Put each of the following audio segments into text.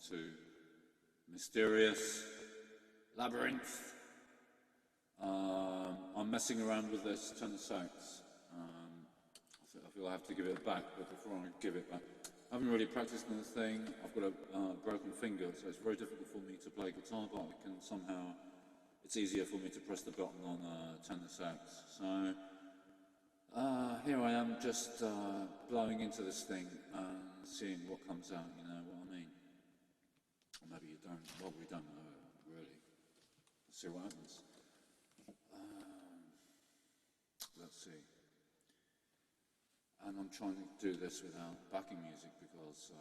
to Mysterious Labyrinth. I'm messing around with this tenor sax. I feel I have to give it back, but before I give it back, I haven't really practiced on this thing. I've got a broken finger, so it's very difficult for me to play guitar, but I can somehow, it's easier for me to press the button on tenor sax. So here I am just blowing into this thing and seeing what comes out, you know what I mean? Or maybe you don't, well, we don't know, really. Let's see what happens. Let's see. And I'm trying to do this without backing music because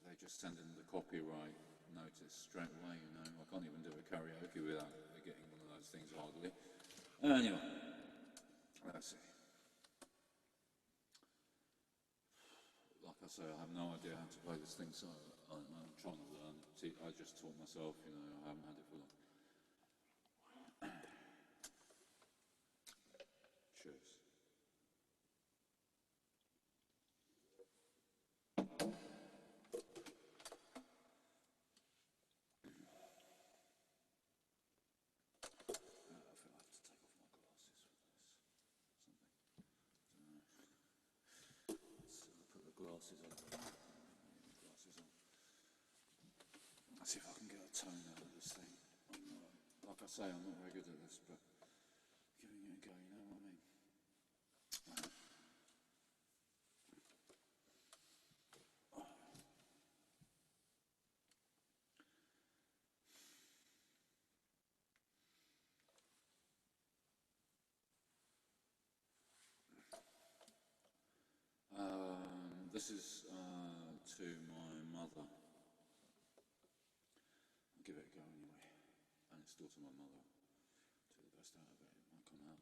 they just send in the copyright notice straight away, you know. I can't even do a karaoke without getting one of those things hardly. Anyway, let's see. Like I say, I have no idea how to play this thing, so I'm trying to learn. See, I just taught myself, you know, I haven't had it for long. Cheers. Glasses on. Let's see if I can get a tone out of this thing. Like I say, I'm not very good at this, but giving it a go, you know what I mean? This is to my mother. I'll give it a go anyway. And it's still to my mother. Do the best out of it. It might come out.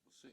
We'll see.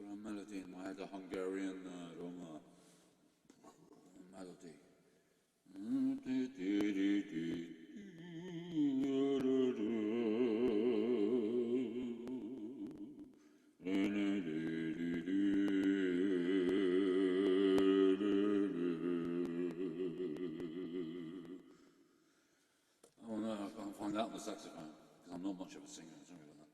got a melody in my head, a Hungarian melody. Oh no, I can't find that on the saxophone because I'm not much of a singer. Sorry about that.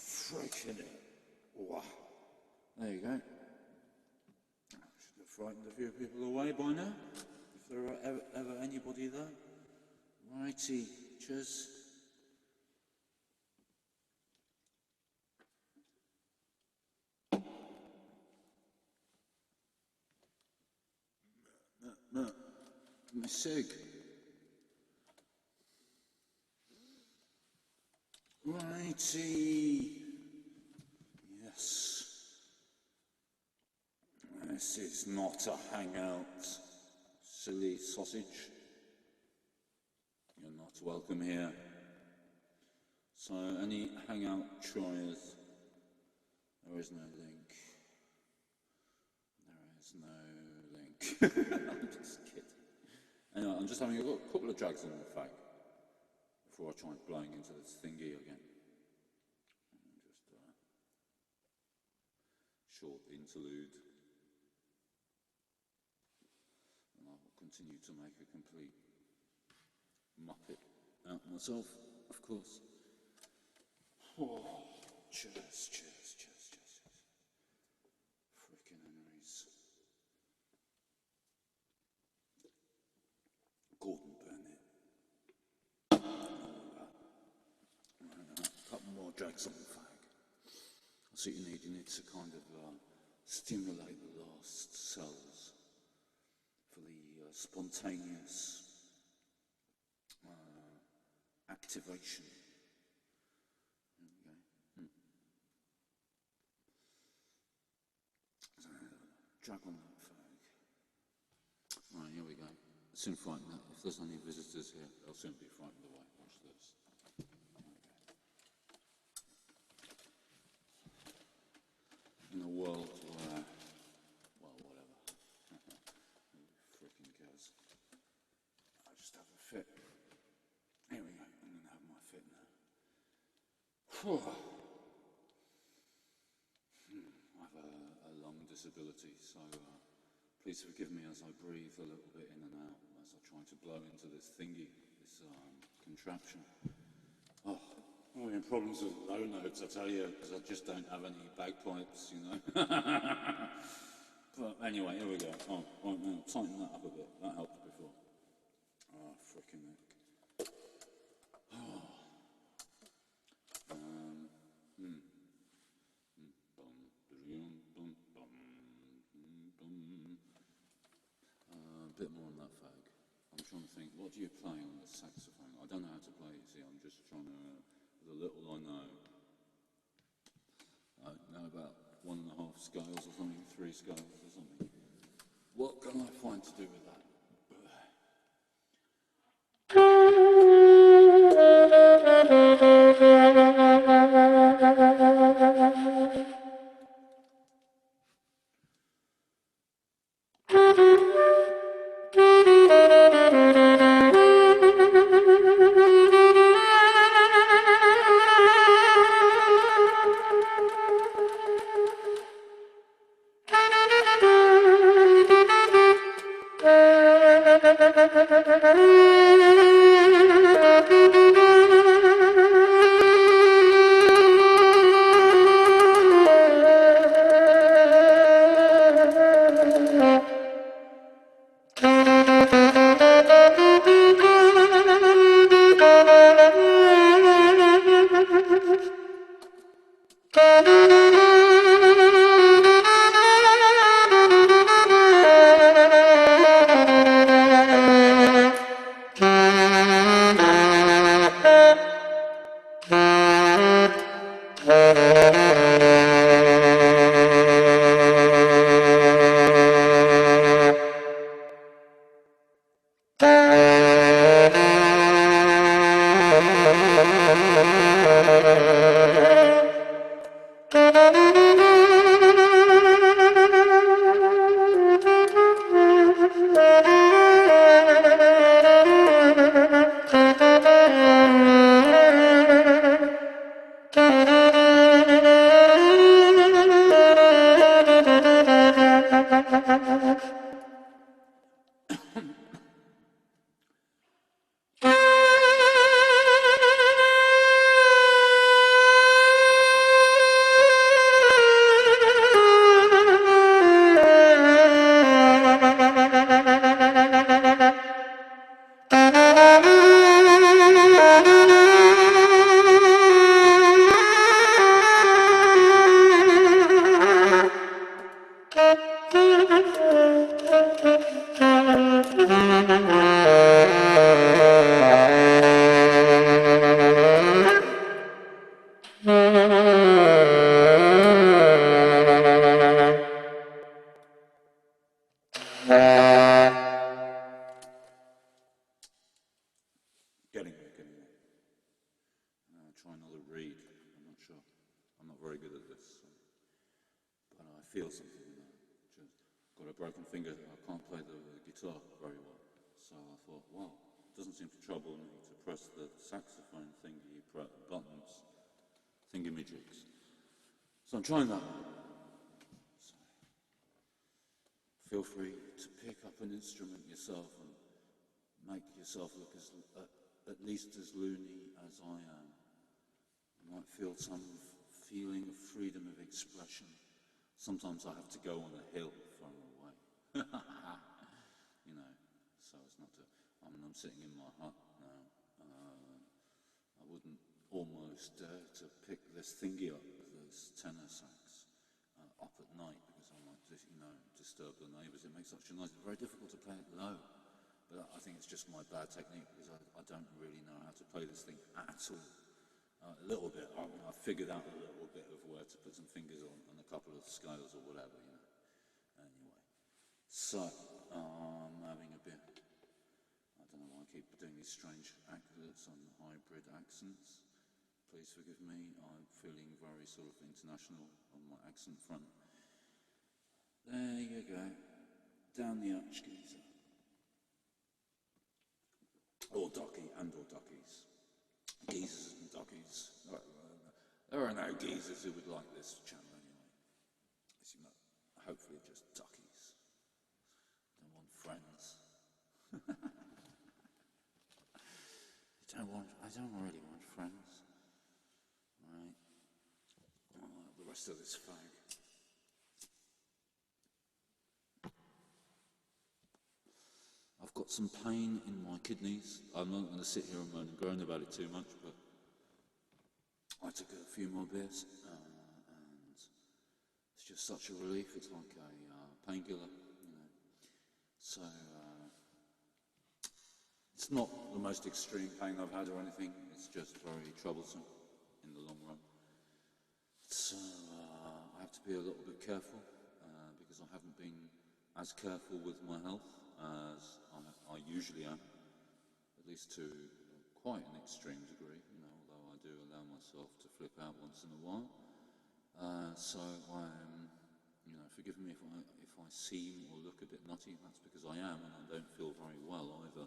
Freaking it. Wow. There you go. Should have frightened a few people away by now, if there are ever anybody there. Righty, cheers. My cig. Righty. Yes. This is not a hangout, silly sausage. You're not welcome here. So, any Hangout triers? There is no link. There is no link. I'm just kidding. Anyway, I'm just having a couple of drags on the fag before I try blowing into this thingy again. Just short interlude. And I will continue to make a complete muppet out myself, of course. Oh, cheers, cheers, cheers, cheers. Frickin' Henry's. Gordon Burnett. A couple more drags on the fag. That's what you need. You need to kind of stimulate the last cells for the spontaneous activation. Drag on that fag. Right, here we go. Soon frighten that. If there's any visitors here, they'll soon be frightened away. Watch this. In a world where, well, whatever. Who freaking cares? I just have a fit. Here we go. I'm going to have my fit now. I have a lung disability, so please forgive me as I breathe a little bit in and out as I try to blow into this thingy, this contraption. Oh, I'm having problems with low notes, I tell you, because I just don't have any bagpipes, you know. But anyway, here we go. Oh, right now, tighten that up a bit. That helped before. Oh, frickin' heck. A bit more on that fag. I'm trying to think, what do you play on the saxophone? I don't know how to play, you see, I'm just trying to, with a little I know about 1.5 scales or something, 3 scales or something. What can I find to do with that? Getting there. Try another feel something in that. Just got a broken finger, I can't play the guitar very well. So I thought, well, it doesn't seem to trouble me to press the saxophone thingy buttons, thingamajigs. So I'm trying that. So feel free to pick up an instrument yourself and make yourself look at least as loony as I am. You might feel some feeling of freedom of expression. Sometimes I have to go on a hill far away. You know, so it's not to, I mean, I'm sitting in my hut now. I wouldn't almost dare to pick this thingy up, this tenor sax, up at night because I might, you know, disturb the neighbours. It makes such a noise. It's very difficult to play it low. But I think it's just my bad technique because I don't really know how to play this thing at all. A little bit, I figured out a little bit of where to put some fingers on and a couple of scales or whatever, you know. Anyway, so I'm having a bit, I don't know why I keep doing these strange accents on hybrid accents. Please forgive me, I'm feeling very sort of international on my accent front. There you go, down the arch geezer. Or ducky and or duckies. Geezers and duckies. There are no geezers who would like this channel anyway. Hopefully just duckies. Don't want friends. I don't really want friends. Right. The rest of this fag. I've got some pain in my kidneys. I'm not going to sit here and moan and groan about it too much, but I took a few more beers, and it's just such a relief. It's like a painkiller, you know. So it's not the most extreme pain I've had or anything. It's just very troublesome in the long run. So I have to be a little bit careful because I haven't been as careful with my health as I usually am, at least to quite an extreme degree, you know, although I do allow myself to flip out once in a while. So I'm, you know, forgive me if I seem or look a bit nutty. That's because I am, and I don't feel very well either.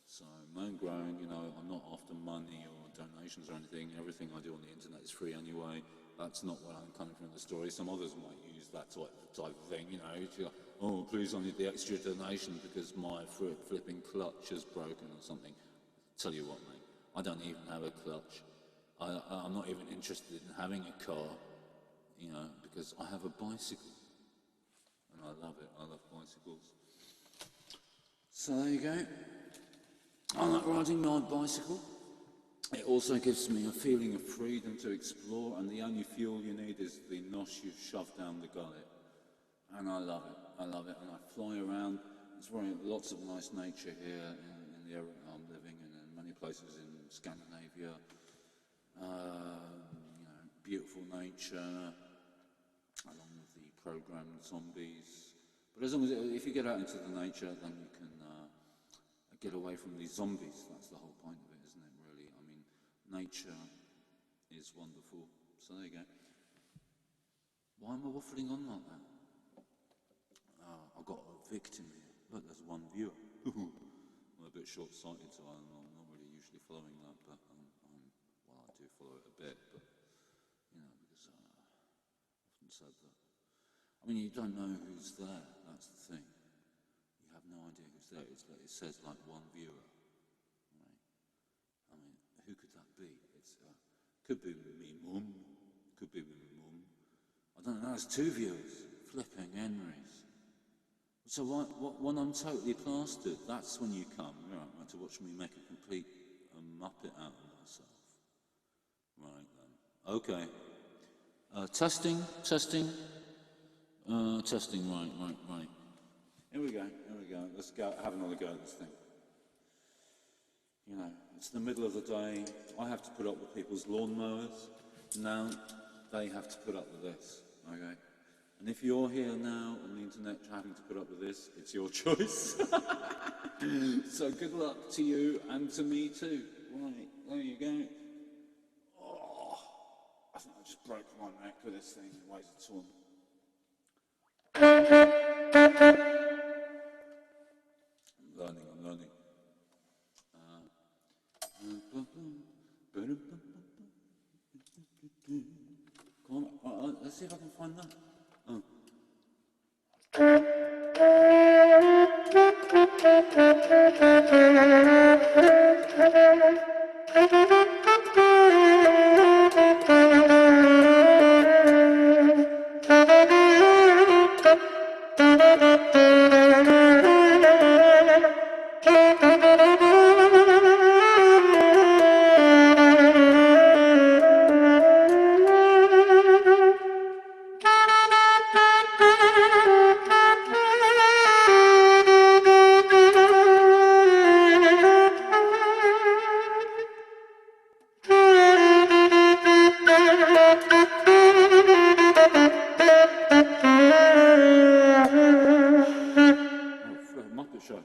So moan groan, you know, I'm not after money or donations or anything. Everything I do on the internet is free anyway. That's not what I'm coming from the story. Some others might use that type of thing, you know. Like, oh, please, I need the extra donation because my flipping clutch is broken or something. Tell you what, mate, I don't even have a clutch. I'm not even interested in having a car, you know, because I have a bicycle. And I love it. I love bicycles. So there you go. I like riding my bicycle. It also gives me a feeling of freedom to explore, and the only fuel you need is the nosh you shove down the gullet. And I love it. I love it. And I fly around. There's lots of nice nature here in the area I'm living in, and many places in Scandinavia. You know, beautiful nature, along with the programmed zombies. But as long as if you get out into the nature, then you can get away from these zombies. That's the whole point of it, isn't it, really? I mean, nature is wonderful. So there you go. Why am I waffling on like that? I've got a victim here. Look, there's one viewer. I'm a bit short-sighted, so I'm not really usually following that, but well, I do follow it a bit, but, you know, because I've often said that. I mean, you don't know who's there, that's the thing. You have no idea who's there. It says like one viewer, right? I mean, who could that be? Could be me mum, could be me mum. I don't know, it's two viewers, flipping Henrys. So when I'm totally plastered, that's when you come, right, to watch me make a complete muppet out of myself. Right then. Okay. Testing. Testing, right. Here we go. Let's go have another go at this thing. You know, it's the middle of the day. I have to put up with people's lawnmowers. Now they have to put up with this, okay? And if you're here now on the internet having to put up with this, it's your choice. So good luck to you and to me too. Right, there you go. Oh, I think I just broke my neck with this thing. Why is it torn? I'm learning. Come on, let's see if I can find that. Muppet Show.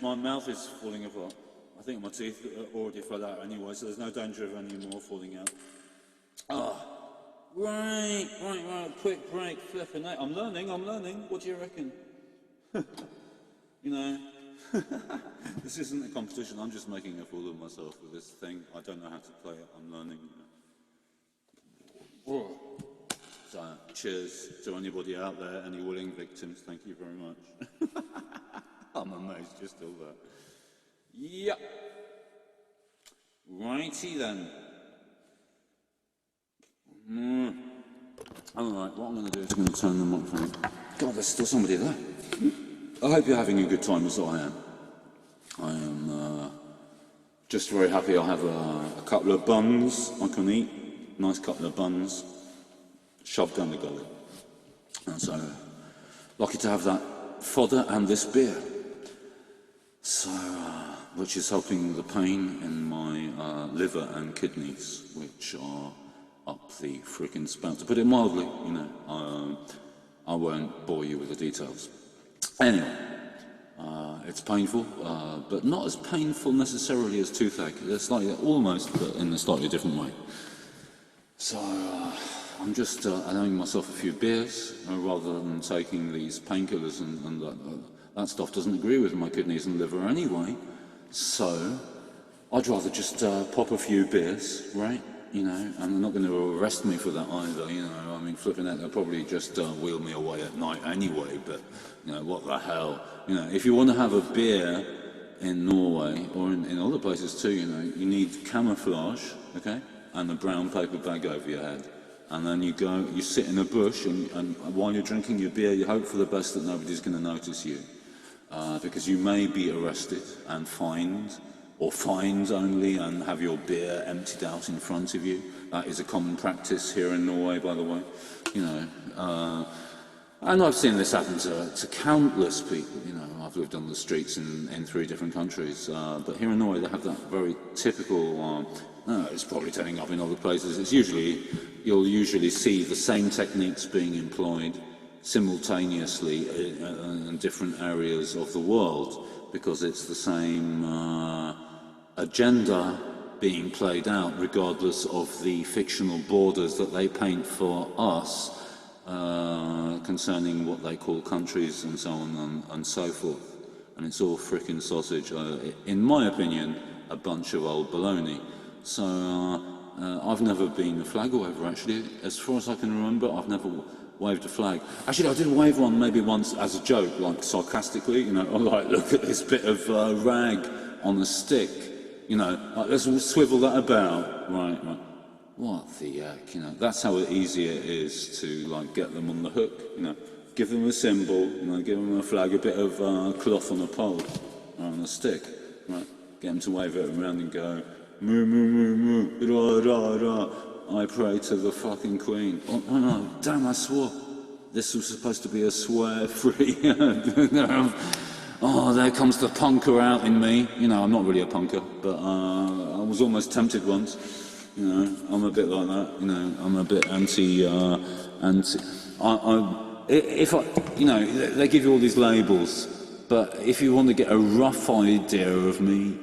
My mouth is falling apart. I think my teeth already fell out anyway, so there's no danger of any more falling out. Right, quick break, flipping out. I'm learning. What do you reckon? You know, this isn't a competition. I'm just making a fool of myself with this thing. I don't know how to play it. I'm learning. So, cheers to anybody out there, any willing victims. Thank you very much. I'm amazed you're still there. Yep. Righty then. Alright, what I'm going to do is I'm going to turn the microphone. God, there's still somebody there. I hope you're having a good time as I am. just very happy I have a couple of buns I can eat, nice couple of buns, shoved down the gullet. And so, lucky to have that fodder and this beer. So, which is helping the pain in my liver and kidneys, which are up the frickin' spout. To put it mildly, you know, I won't bore you with the details. Anyway, it's painful, but not as painful necessarily as toothache. It's slightly, almost, but in a slightly different way. So, I'm just allowing myself a few beers rather than taking these painkillers, and that stuff doesn't agree with my kidneys and liver anyway. So, I'd rather just pop a few beers, right? You know, and they're not going to arrest me for that either, you know. I mean, flipping out, they'll probably just wheel me away at night anyway, but, you know, what the hell? You know, if you want to have a beer in Norway, or in other places too, you know, you need camouflage, okay, and a brown paper bag over your head. And then you sit in a bush, and while you're drinking your beer, you hope for the best that nobody's going to notice you. Because you may be arrested and fined, or fined only, and have your beer emptied out in front of you. That is a common practice here in Norway, by the way. You know, and I've seen this happen to countless people. You know, I've lived on the streets in 3 different countries, but here in Norway they have that very typical. It's probably turning up in other places. It's you'll usually see the same techniques being employed simultaneously in different areas of the world, because it's the same agenda being played out regardless of the fictional borders that they paint for us concerning what they call countries and so on and so forth. And it's all frickin' sausage. In my opinion, a bunch of old baloney. So I've never been a flag waver, actually. As far as I can remember, I've never waved a flag. Actually, I did wave one maybe once as a joke, like sarcastically, you know, like, look at this bit of rag on a stick, you know, like, let's swivel that about, right. What the heck, you know, that's how easy it is to, like, get them on the hook, you know, give them a symbol, you know, give them a flag, a bit of cloth on a pole, or on a stick, right, get them to wave it around and go, moo, moo, moo, moo, ra, ra, ra. I pray to the fucking Queen. Oh no, damn, I swore. This was supposed to be a swear-free. Oh, there comes the punker out in me. You know, I'm not really a punker, but I was almost tempted once. You know, I'm a bit like that. You know, I'm a bit anti. You know, they give you all these labels, but if you want to get a rough idea of me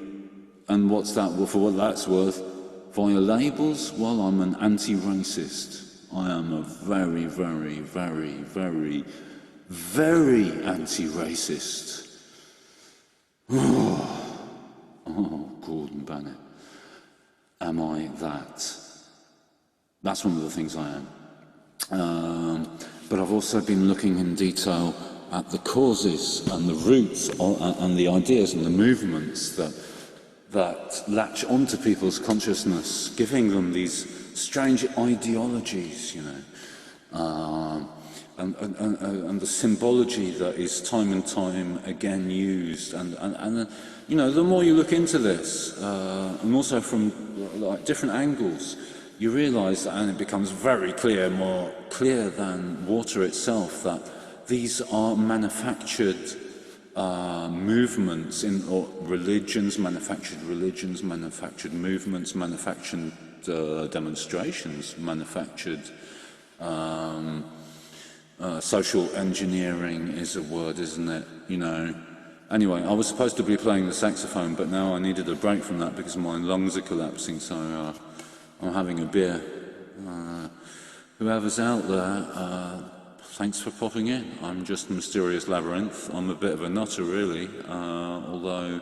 and what's that, for what that's worth, via labels, well, I'm an anti-racist. I am a very, very, very, very, very anti-racist. Oh, Gordon Bennett. Am I that? That's one of the things I am. But I've also been looking in detail at the causes and the roots and the ideas and the movements that latch onto people's consciousness, giving them these strange ideologies, you know, and the symbology that is time and time again used, and you know, the more you look into this, and also from like different angles, you realise that, and it becomes very clear, more clear than water itself, that these are manufactured movements or religions, manufactured movements, manufactured demonstrations, manufactured social engineering is a word, isn't it? You know. Anyway, I was supposed to be playing the saxophone, but now I needed a break from that because my lungs are collapsing, so I'm having a beer. Whoever's out there, thanks for popping in. I'm just Mysterious Labyrinth. I'm a bit of a nutter, really, although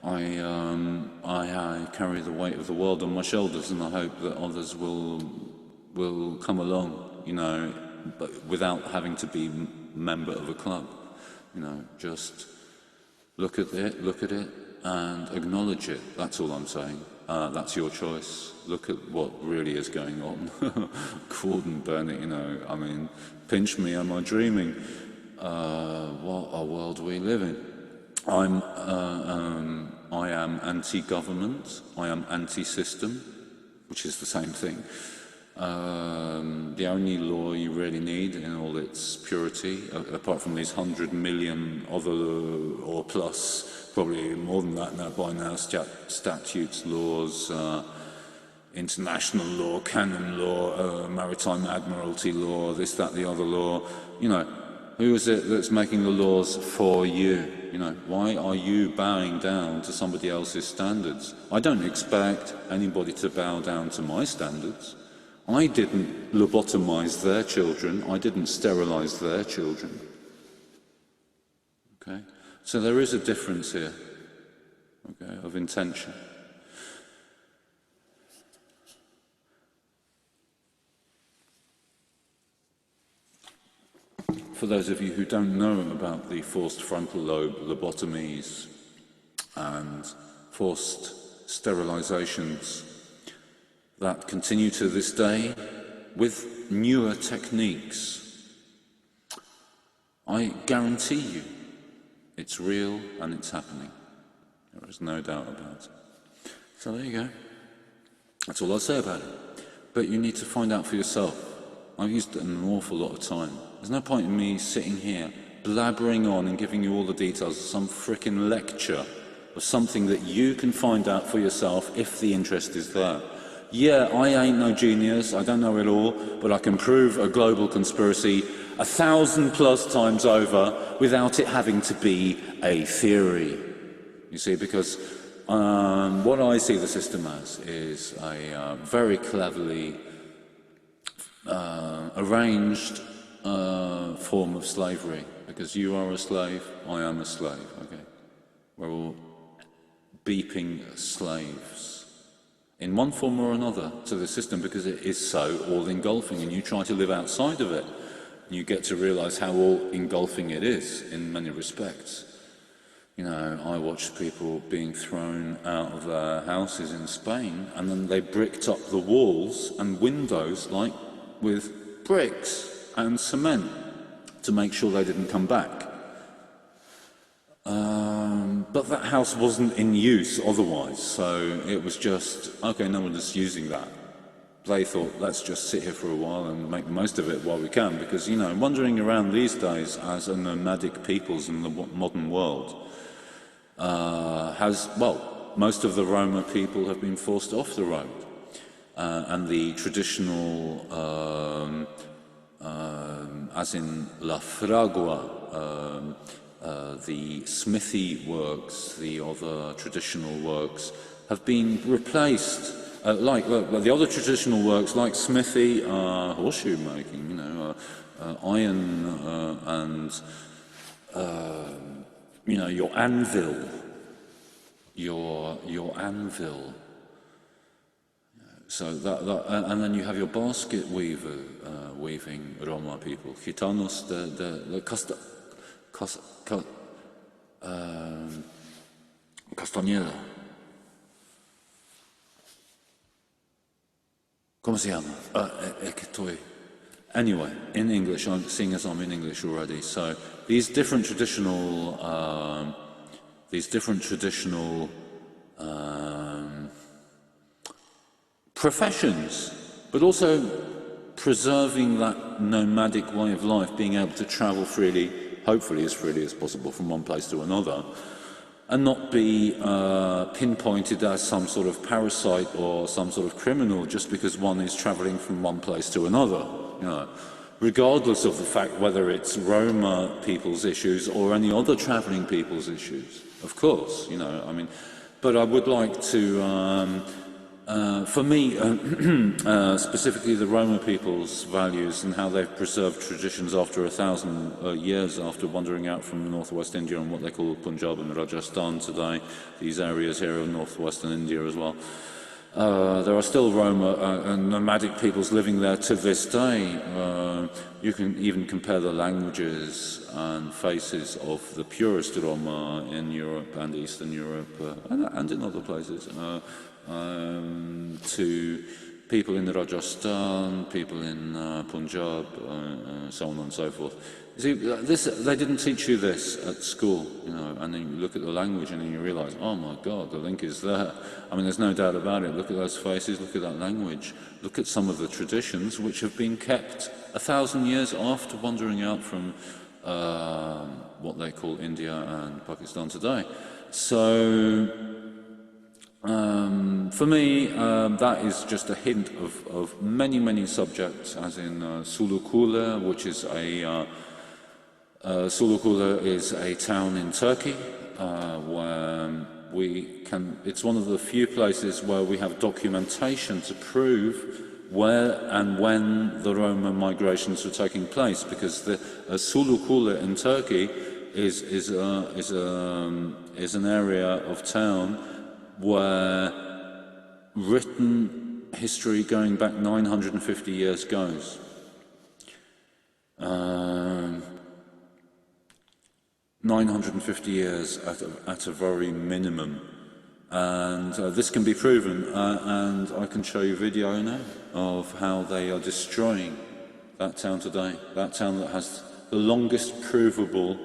I carry the weight of the world on my shoulders, and I hope that others will come along, you know, but without having to be a member of a club. You know, just look at it, and acknowledge it. That's all I'm saying. That's your choice. Look at what really is going on. Gordon Bennett, you know, I mean, pinch me, am I dreaming? What a world we live in. I am anti-government, I am anti-system, which is the same thing. The only law you really need in all its purity, apart from these 100 million other or plus, probably more than that now by now, statutes, laws, international law, canon law, maritime admiralty law, this, that, the other law, you know, who is it that's making the laws for you? You know, why are you bowing down to somebody else's standards? I don't expect anybody to bow down to my standards. I didn't lobotomize their children. I didn't sterilize their children. Okay? So there is a difference here, okay, of intention. For those of you who don't know about the forced frontal lobe lobotomies and forced sterilizations that continue to this day with newer techniques, I guarantee you it's real and it's happening. There is no doubt about it. So there you go. That's all I'll say about it. But you need to find out for yourself. I've used it an awful lot of time. There's no point in me sitting here blabbering on and giving you all the details of some frickin' lecture of something that you can find out for yourself if the interest is there. Yeah, I ain't no genius, I don't know it all, but I can prove a global conspiracy 1,000+ times over without it having to be a theory. You see, because what I see the system as is a very cleverly arranged form of slavery, because you are a slave, I am a slave, okay? We're all beeping slaves in one form or another to the system because it is so all-engulfing, and you try to live outside of it and you get to realize how all-engulfing it is in many respects. You know, I watched people being thrown out of their houses in Spain, and then they bricked up the walls and windows like with bricks and cement to make sure they didn't come back. But that house wasn't in use otherwise, so it was just, okay, no one is using that. They thought, let's just sit here for a while and make the most of it while we can, because, you know, wandering around these days as a nomadic peoples in the modern world most of the Roma people have been forced off the road. And the traditional, as in La Fragua, the smithy works, the other traditional works, have been replaced. Like the other traditional works, like smithy, horseshoe making, you know, iron and, you know, your anvil, your anvil. So and then you have your basket weaving Roma people, Gitanos de Castañeda. ¿Cómo se llama? Anyway, in English, I'm seeing as I'm in English already. So these different traditional professions, but also preserving that nomadic way of life, being able to travel freely, hopefully as freely as possible from one place to another, and not be pinpointed as some sort of parasite or some sort of criminal just because one is travelling from one place to another, you know, regardless of the fact whether it's Roma people's issues or any other travelling people's issues, of course, you know, I mean, but I would like to for me, specifically the Roma people's values and how they've preserved traditions after 1,000 years after wandering out from northwest India and what they call Punjab and Rajasthan today, these areas here of northwestern India as well. There are still Roma and nomadic peoples living there to this day. You can even compare the languages and faces of the purest Roma in Europe and Eastern Europe and in other places. To people in Rajasthan, people in Punjab, so on and so forth. See, they didn't teach you this at school, you know, and then you look at the language and then you realise, oh my God, the link is there. I mean, there's no doubt about it. Look at those faces, look at that language, look at some of the traditions which have been kept 1,000 years after wandering out from what they call India and Pakistan today. So, for me, that is just a hint of many, many subjects, as in Sulukule, which is Sulukule is a town in Turkey where it's one of the few places where we have documentation to prove where and when the Roman migrations were taking place, because the Sulukule in Turkey is an area of town where written history going back 950 years goes. 950 years at a very minimum, and this can be proven, and I can show you video now of how they are destroying that town today, that town that has the longest provable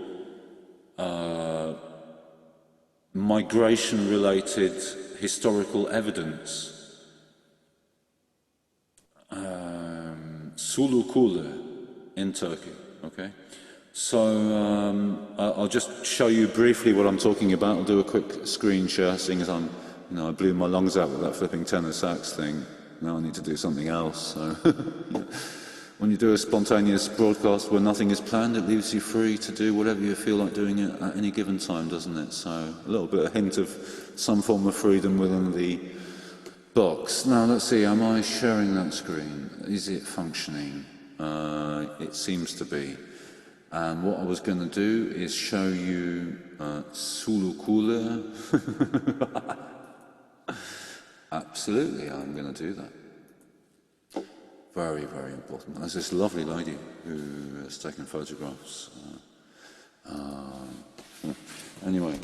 migration-related historical evidence. Sulukule in Turkey, okay? So I'll just show you briefly what I'm talking about. I'll do a quick screen share, seeing as I blew my lungs out with that flipping tenor sax thing. Now I need to do something else. So when you do a spontaneous broadcast where nothing is planned, it leaves you free to do whatever you feel like doing at any given time, doesn't it? So a little bit of hint of some form of freedom within the box. Now let's see, am I sharing that screen? Is it functioning? It seems to be. And what I was going to do is show you Sulukule. Absolutely, I'm going to do that. Very, very important. There's this lovely lady who has taken photographs. Anyway,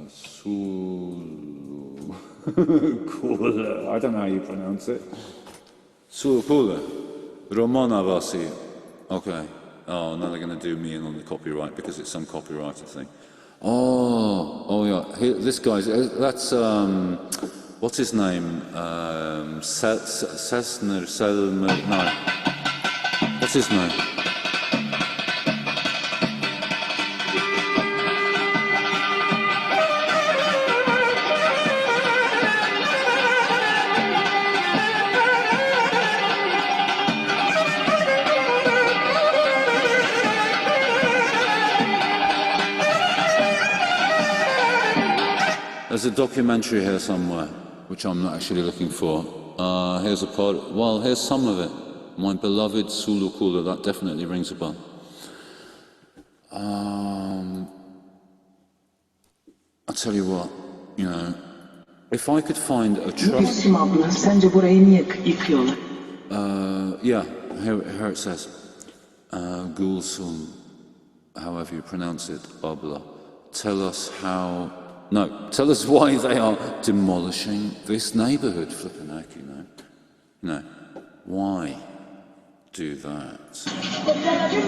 Sulukule. I don't know how you pronounce it. Sulukule. Romana Vasi. Okay. Oh, now they're going to do me in on the copyright because it's some copyrighted thing. Oh yeah. This guy's. That's what's his name? Sesner Selmer. No. What's his name? There's a documentary here somewhere, which I'm not actually looking for. Here's a part, well, here's some of it. My beloved Sulukule, that definitely rings a bell. I'll tell you what, if I could find a trust... yeah, here it says, Gulsum, however you pronounce it, Abla, tell us how... No, tell us why they are demolishing this neighbourhood, flipping heck, No, why do that?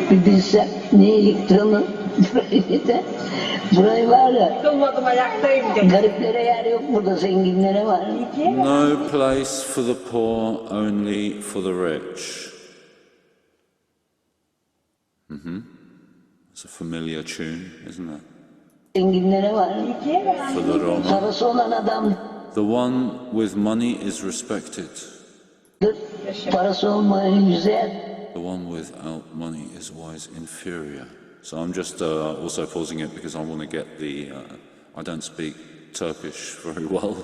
Bir bilsem niye yıktığımı burayı var ya gariplere yer yok burada, zenginlere var. No place for the poor, only for the rich. It's a familiar tune, isn't it? Zenginlere var. For the Roma. Parası olan adam. The one with money is respected. Parası olmayan güzel. The one without money is always inferior. So I'm just also pausing it because I want to get the... I don't speak Turkish very well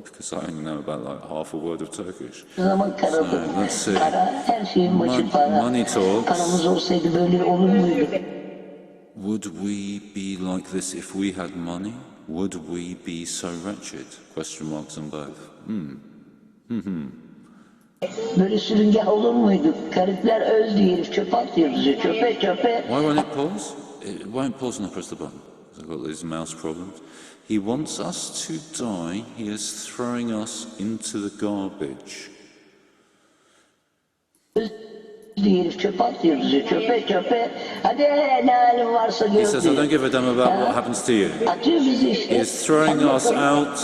because I only know about like half a word of Turkish. So let's see. Money talks. Paramız olsaydı böyle olur muydu? Would we be like this if we had money? Would we be so wretched? Question marks on both. Böyle sürünge olur muydu? Garipler özleyip çöpe atıyoruz ya, çöpe. Why won't it pause? It won't pause when I press the button. I've got these mouse problems. He wants us to die. He is throwing us into the garbage. Herif çöpe atıyoruz ya, çöpe. Hadi ne halin varsa He gör says, I diyor. don't give a damn about what happens to you. Atıyor bizi He işte. is throwing Hadi us bakalım. out.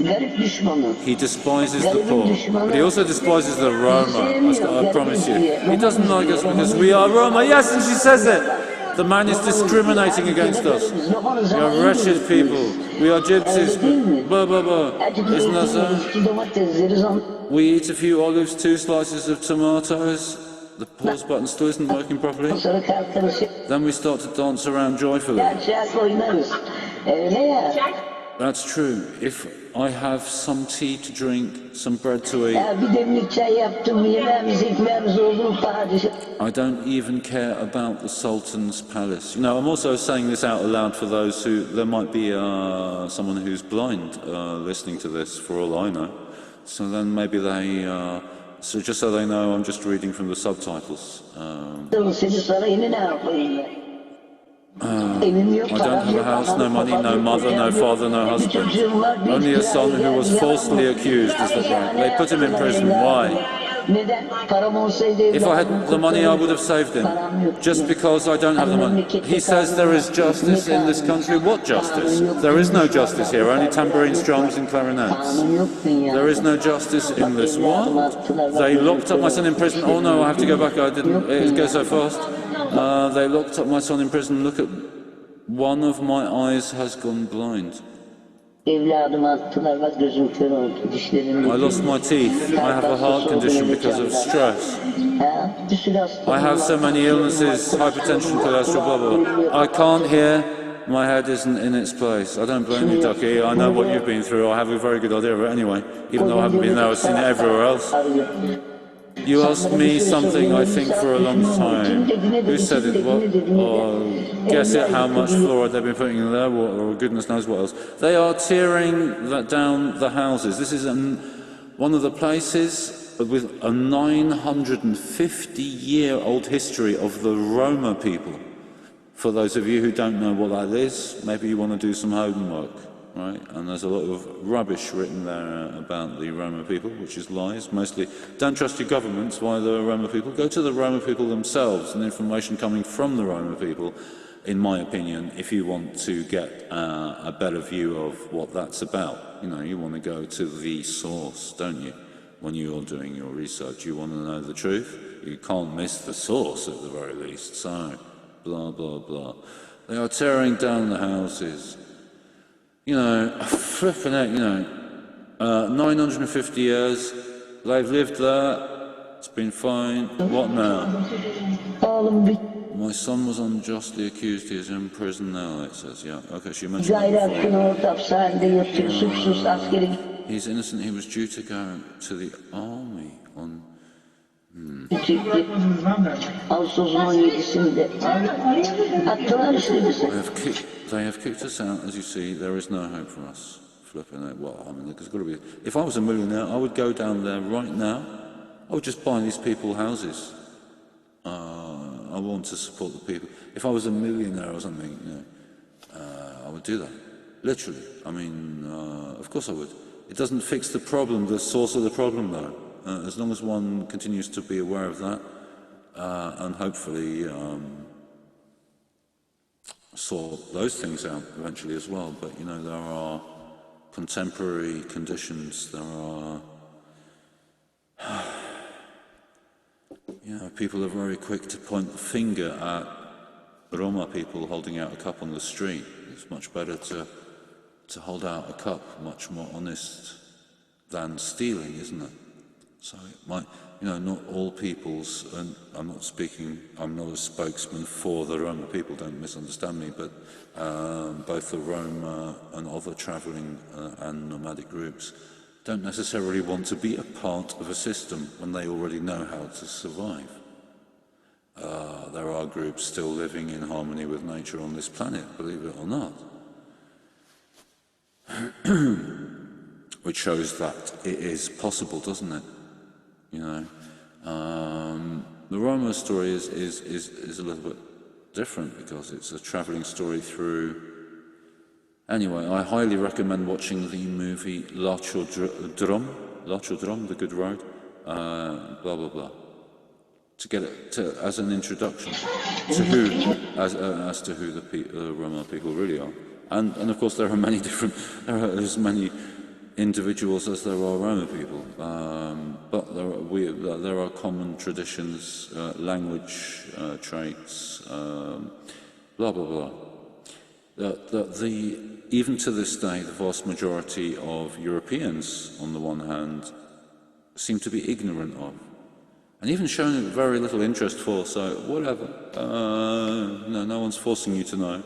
Garip düşmanı. He despises the Garibin poor. düşmanı. But he also despises the Roma. Sevmiyor, I promise you. diye. He doesn't like us because we are Roma. Yes, and she says it. The man is discriminating against us. We are wretched people. We are gypsies. Blah, blah, blah. Isn't that so? We eat a few olives, 2 slices of tomatoes. The pause button still isn't working properly. Then we start to dance around joyfully. That's true. If I have some tea to drink, some bread to eat, I don't even care about the Sultan's palace. You know, I'm also saying this out aloud for those who, there might be someone who's blind listening to this, for all I know. So then maybe they, so just so they know, I'm just reading from the subtitles. I don't have a house, no money, no mother, no father, no husband. Only a son who was falsely accused, is that right? They put him in prison. Why? If I had the money, I would have saved him. Just because I don't have the money. He says there is justice in this country. What justice? There is no justice here, only tambourines, drums and clarinets. There is no justice in this world. They locked up my son in prison. Oh no, I have to go back. I didn't, it goes so fast. They locked up my son in prison. Look at, one of my eyes has gone blind. I lost my teeth. I have a heart condition because of stress. I have so many illnesses, hypertension, cholesterol, blah, blah, blah. I can't hear. My head isn't in its place. I don't blame you, Ducky. I know what you've been through. I have a very good idea of it anyway. Even though I haven't been there, I've seen it everywhere else. You asked me something, I think, for a long time. Who said it? What? Oh, guess it, how much fluoride they've been putting in there, or goodness knows what else. They are tearing down the houses. This is one of the places with a 950-year-old history of the Roma people. For those of you who don't know what that is, maybe you want to do some homework. Right? And there's a lot of rubbish written there about the Roma people, which is lies, mostly. Don't trust your governments, why the Roma people. Go to the Roma people themselves, and information coming from the Roma people, in my opinion, if you want to get a better view of what that's about. You know, you want to go to the source, don't you? When you're doing your research, you want to know the truth. You can't miss the source at the very least. So, blah, blah, blah. They are tearing down the houses. You know, flipping out, 950 years, they've lived there, it's been fine, what now? My son was unjustly accused, he is in prison now, it says, yeah. Okay, she mentioned that before. He's innocent, he was due to go to the army on... They have kicked us out, as you see, there is no hope for us. Flipping out, well, I mean, there's got to be... If I was a millionaire, I would go down there right now, I would just buy these people houses. I want to support the people. If I was a millionaire or something, I would do that. Literally. I mean, of course I would. It doesn't fix the problem, the source of the problem, though. As long as one continues to be aware of that, and hopefully sort those things out eventually as well. But, there are contemporary conditions, there are... people are very quick to point the finger at Roma people holding out a cup on the street. It's much better to hold out a cup, much more honest than stealing, isn't it? So it might, not all peoples, and I'm not a spokesman for the Roma people, don't misunderstand me, but both the Roma and other travelling and nomadic groups don't necessarily want to be a part of a system when they already know how to survive. There are groups still living in harmony with nature on this planet, believe it or not. Which shows that it is possible, doesn't it? The Roma story is a little bit different because it's a travelling story through... Anyway, I highly recommend watching the movie L'Archaudrome, The Good Road, blah, blah, blah. to get it to, as an introduction to who, as to who the Roma people really are. And of course there are many different, there are as many individuals as there are Roma people, but there are common traditions, language, traits, blah blah blah. Even to this day, the vast majority of Europeans, on the one hand, seem to be ignorant of, and even shown very little interest for. So whatever, no one's forcing you to know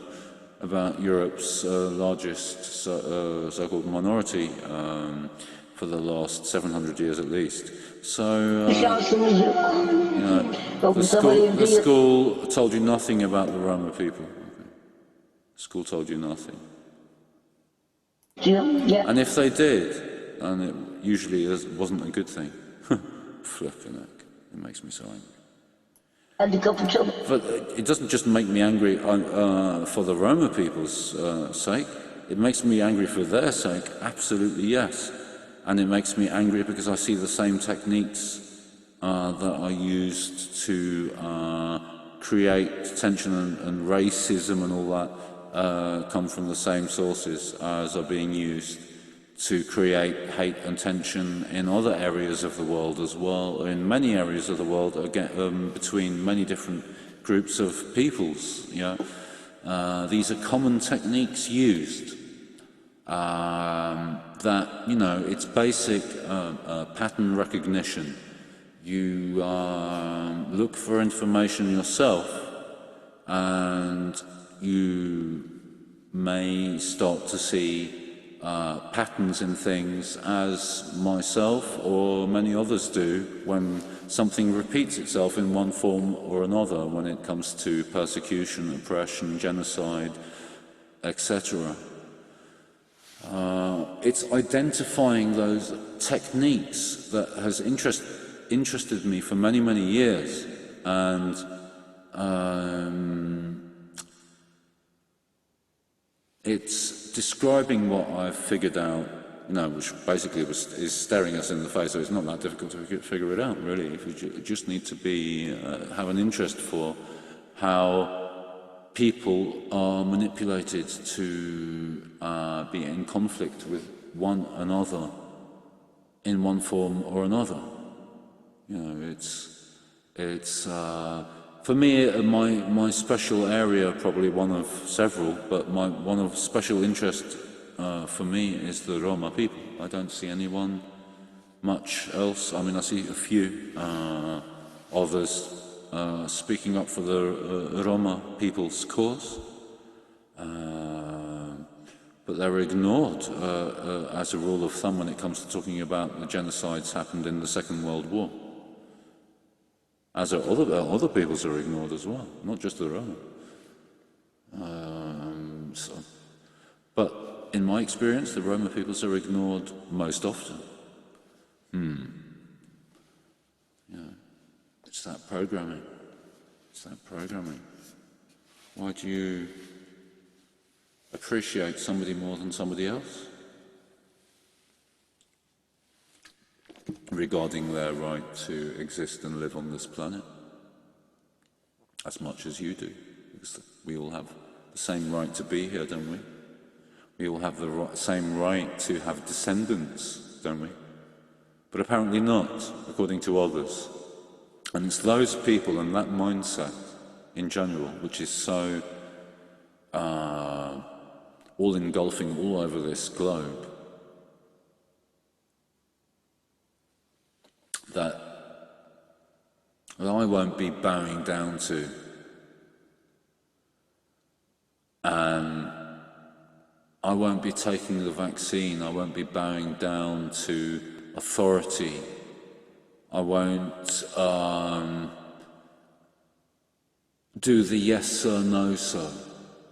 about Europe's largest so-called minority for the last 700 years at least. So, the school told you nothing about the Roma people. Okay. The school told you nothing. Yeah. And if they did, and it usually wasn't a good thing, flipping heck, it makes me so angry. But it doesn't just make me angry for the Roma people's sake. It makes me angry for their sake, absolutely yes. And it makes me angry because I see the same techniques that are used to create tension and racism and all that come from the same sources as are being used to create hate and tension in other areas of the world as well, in many areas of the world, again, between many different groups of peoples. These are common techniques used that, it's basic pattern recognition. You look for information yourself and you may start to see patterns in things as myself or many others do when something repeats itself in one form or another when it comes to persecution, oppression, genocide, etc. It's identifying those techniques that has interested me for many, many years, and it's describing what I've figured out, which basically is staring us in the face, so it's not that difficult to figure it out, really. If you just need to have an interest for how people are manipulated to be in conflict with one another in one form or another. It's for me, my special area, probably one of several, but one of special interest for me is the Roma people. I don't see anyone much else. I mean, I see a few others speaking up for the Roma people's cause, but they're ignored as a rule of thumb when it comes to talking about the genocides happened in the Second World War. As are other peoples are ignored as well, not just the Roma. But in my experience, the Roma peoples are ignored most often. It's that programming. It's that programming. Why do you appreciate somebody more than somebody else? Regarding their right to exist and live on this planet, as much as you do, because we all have the same right to be here, don't we? We all have the same right to have descendants, don't we? But apparently not, according to others. And it's those people and that mindset in general, which is so all-engulfing all over this globe, that I won't be bowing down to, and I won't be taking the vaccine, I won't be bowing down to authority, I won't do the yes sir, no sir,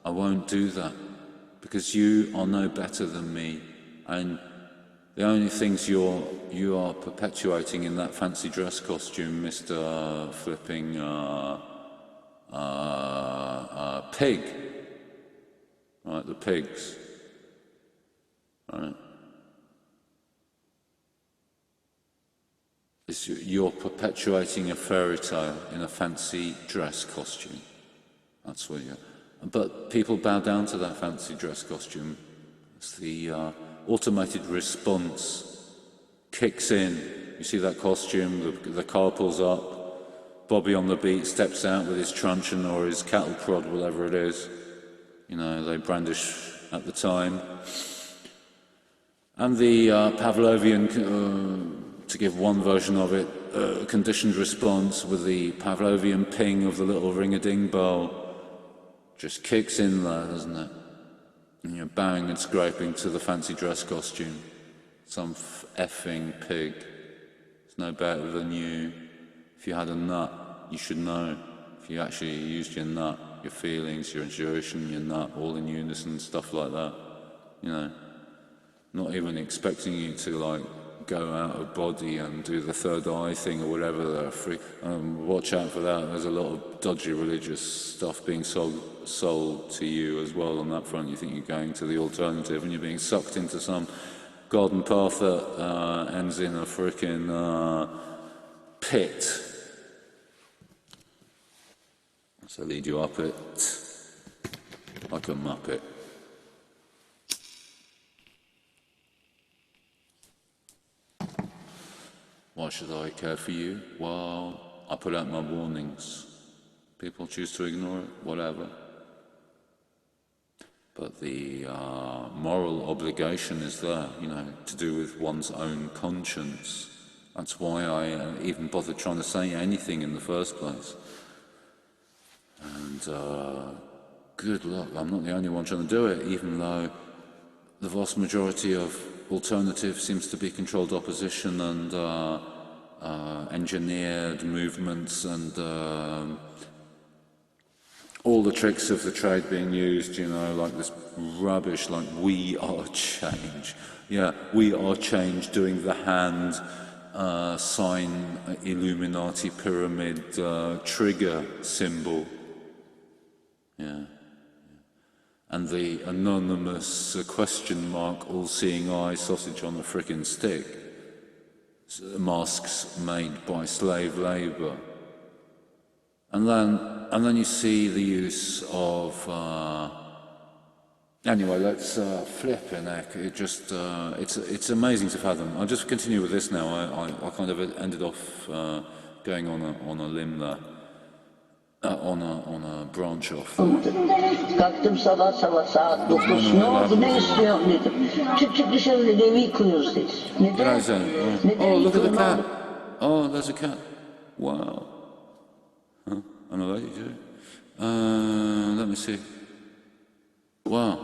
I won't do that, because you are no better than me, and the only things you are perpetuating in that fancy dress costume, Mr. Flipping Pig, right? The pigs, right? It's you're perpetuating a fairy tale in a fancy dress costume. That's what you. But people bow down to that fancy dress costume. It's the automated response kicks in. You see that costume, the car pulls up, Bobby on the beat steps out with his truncheon or his cattle prod, whatever it is. You know, they brandish at the time. And the Pavlovian, to give one version of it, conditioned response with the Pavlovian ping of the little ring-a-ding bell just kicks in there, doesn't it? And you're bowing and scraping to the fancy dress costume. Some effing pig. It's no better than you. If you had a nut, you should know. If you actually used your nut, your feelings, your intuition, your nut, all in unison, stuff like that. You know, not even expecting you to like go out of body and do the third eye thing or whatever. Watch out for that. There's a lot of dodgy religious stuff being sold to you as well on that front. You think you're going to the alternative and you're being sucked into some garden path that ends in a freaking pit. So lead you up it like a muppet. Why should I care for you? Well, I put out my warnings. People choose to ignore it, whatever. But the moral obligation is there, you know, to do with one's own conscience. That's why I even bothered trying to say anything in the first place. And good luck, I'm not the only one trying to do it, even though the vast majority of alternative seems to be controlled opposition and engineered movements and all the tricks of the trade being used, you know, like this rubbish, like we are change. Yeah, we are change, doing the hand sign, Illuminati pyramid trigger symbol. Yeah. And the anonymous question mark, all-seeing eye sausage on a frickin' stick. Masks made by slave labour. And then you see the use of anyway, let's flip in heck. It just it's amazing to fathom. I'll just continue with this now. I kind of ended off going on a limb there. On a branch off. Kalktım sabah saat 9. Ne oldu? Ne istiyorsun dedim. Çık dışarı dedi, evi yıkıyoruz dedi. Neden? Oh, look at the cat. Oh, there's a cat. Wow. Huh? I'm allergic to it. Let me see. Wow.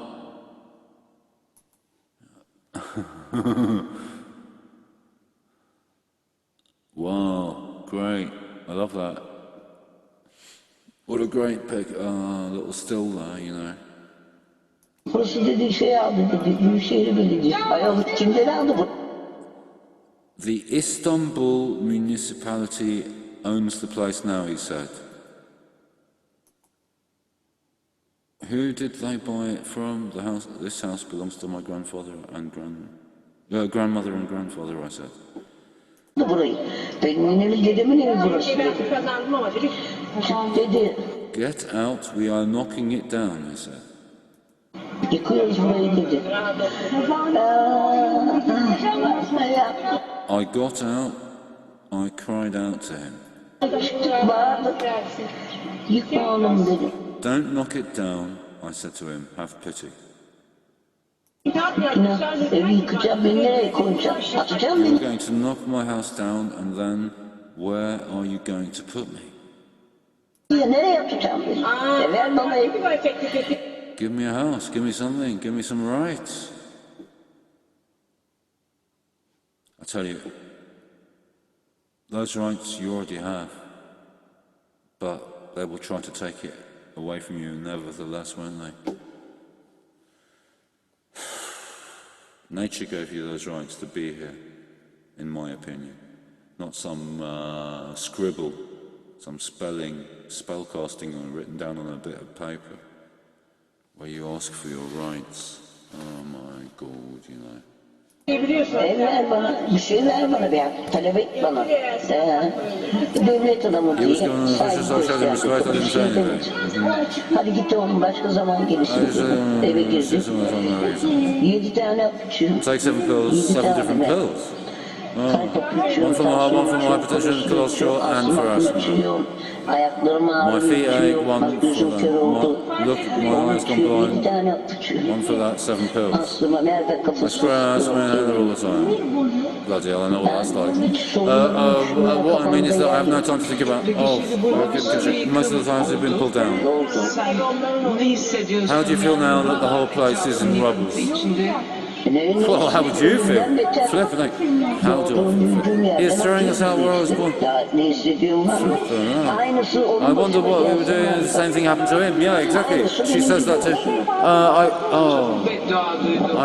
Wow, great. I love that. What a great pic, little still there, you know. Burası dedi şey aldı dedi, Büyükşehir Belediyesi. Ayol kimden aldı bu? The Istanbul municipality owns the place now, he said. Who did they buy it from? The house. This house belongs to my grandfather and grandmother and grandfather, I said. Burayı. Benim evim, dedemin evi burası dedi. Çık dedi. Get out, we are knocking it down, he said. Yıkıyoruz burayı dedi. I got out, I cried out to him. Çıktık bağırdık. Yıkma oğlum dedi. Don't knock it down, I said to him, have pity. Evi yıkacağım, beni nereye koyacağım? Atacağım beni. You're going to knock my house down and then where are you going to put me? Nereye atacağım beni? Ver bana evi. Give me a house, give me something, give me some rights. I tell you, those rights you already have, but they will try to take it away from you nevertheless, won't they? Nature gave you those rights to be here, in my opinion. Not some scribble, some spellcasting written down on a bit of paper, where you ask for your rights. Oh my God, you know. Ver bana, bir şey ver bana bir hak, talep et bana. Devlet adamı He was diye going to saygı just show him gösterdik. respect. I Bir didn't say şey anything. demedim. Hadi git oğlum başka zaman gelirsin I just dedi. Eve girdim. no reason. 7 tane hap içiyorum. Take 7 pills, 7 7 tane different mi? pills. Kalp hapı içiyorum, One for tansiyon hypertension, içiyorum, cholesterol, and astım for hapı asthma. içiyorum. Ayaklarım My ağrıyor, feet ache, içiyorum. one Bak for gözüm kör oldu. look, my Onu eyes gone içiyorum, 7 blind. tane hap içiyorum. One for that, 7 pills. Astıma her dakika I fıs spray fıs asthma inhaler all the time. Bloody hell, I know what that's like. What I mean is that I have no time to think about, most of the times they've been pulled down. How do you feel now that the whole place is in rubble? Well, how would you feel? Flipping like, how do I feel? He is throwing us out where I was born. I wonder what we were doing and the same thing happened to him. Yeah, exactly. She says that too.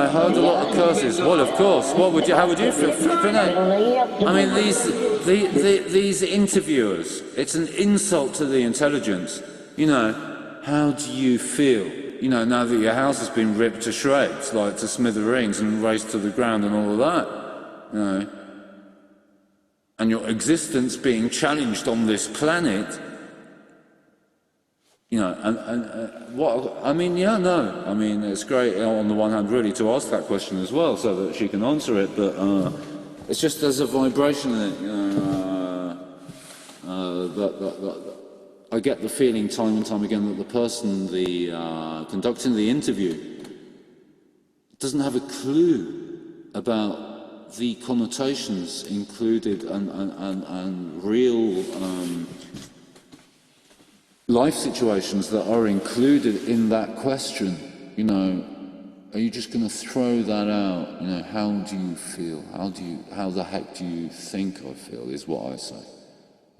I heard a lot of curses. Well, of course. How would you feel? Flipping out. I mean, these interviewers, it's an insult to the intelligence. You know, how do you feel? You know, now that your house has been ripped to shreds, like to smithereens and razed to the ground and all of that, you know, and your existence being challenged on this planet, you know, and what, I mean, yeah, no, I mean, it's great on the one hand really to ask that question as well so that she can answer it, but it's just there's a vibration in it, you know, that I get the feeling time and time again that the person conducting the interview doesn't have a clue about the connotations included and real life situations that are included in that question. You know, are you just going to throw that out? You know, how do you feel? How the heck do you think I feel? Is what I say.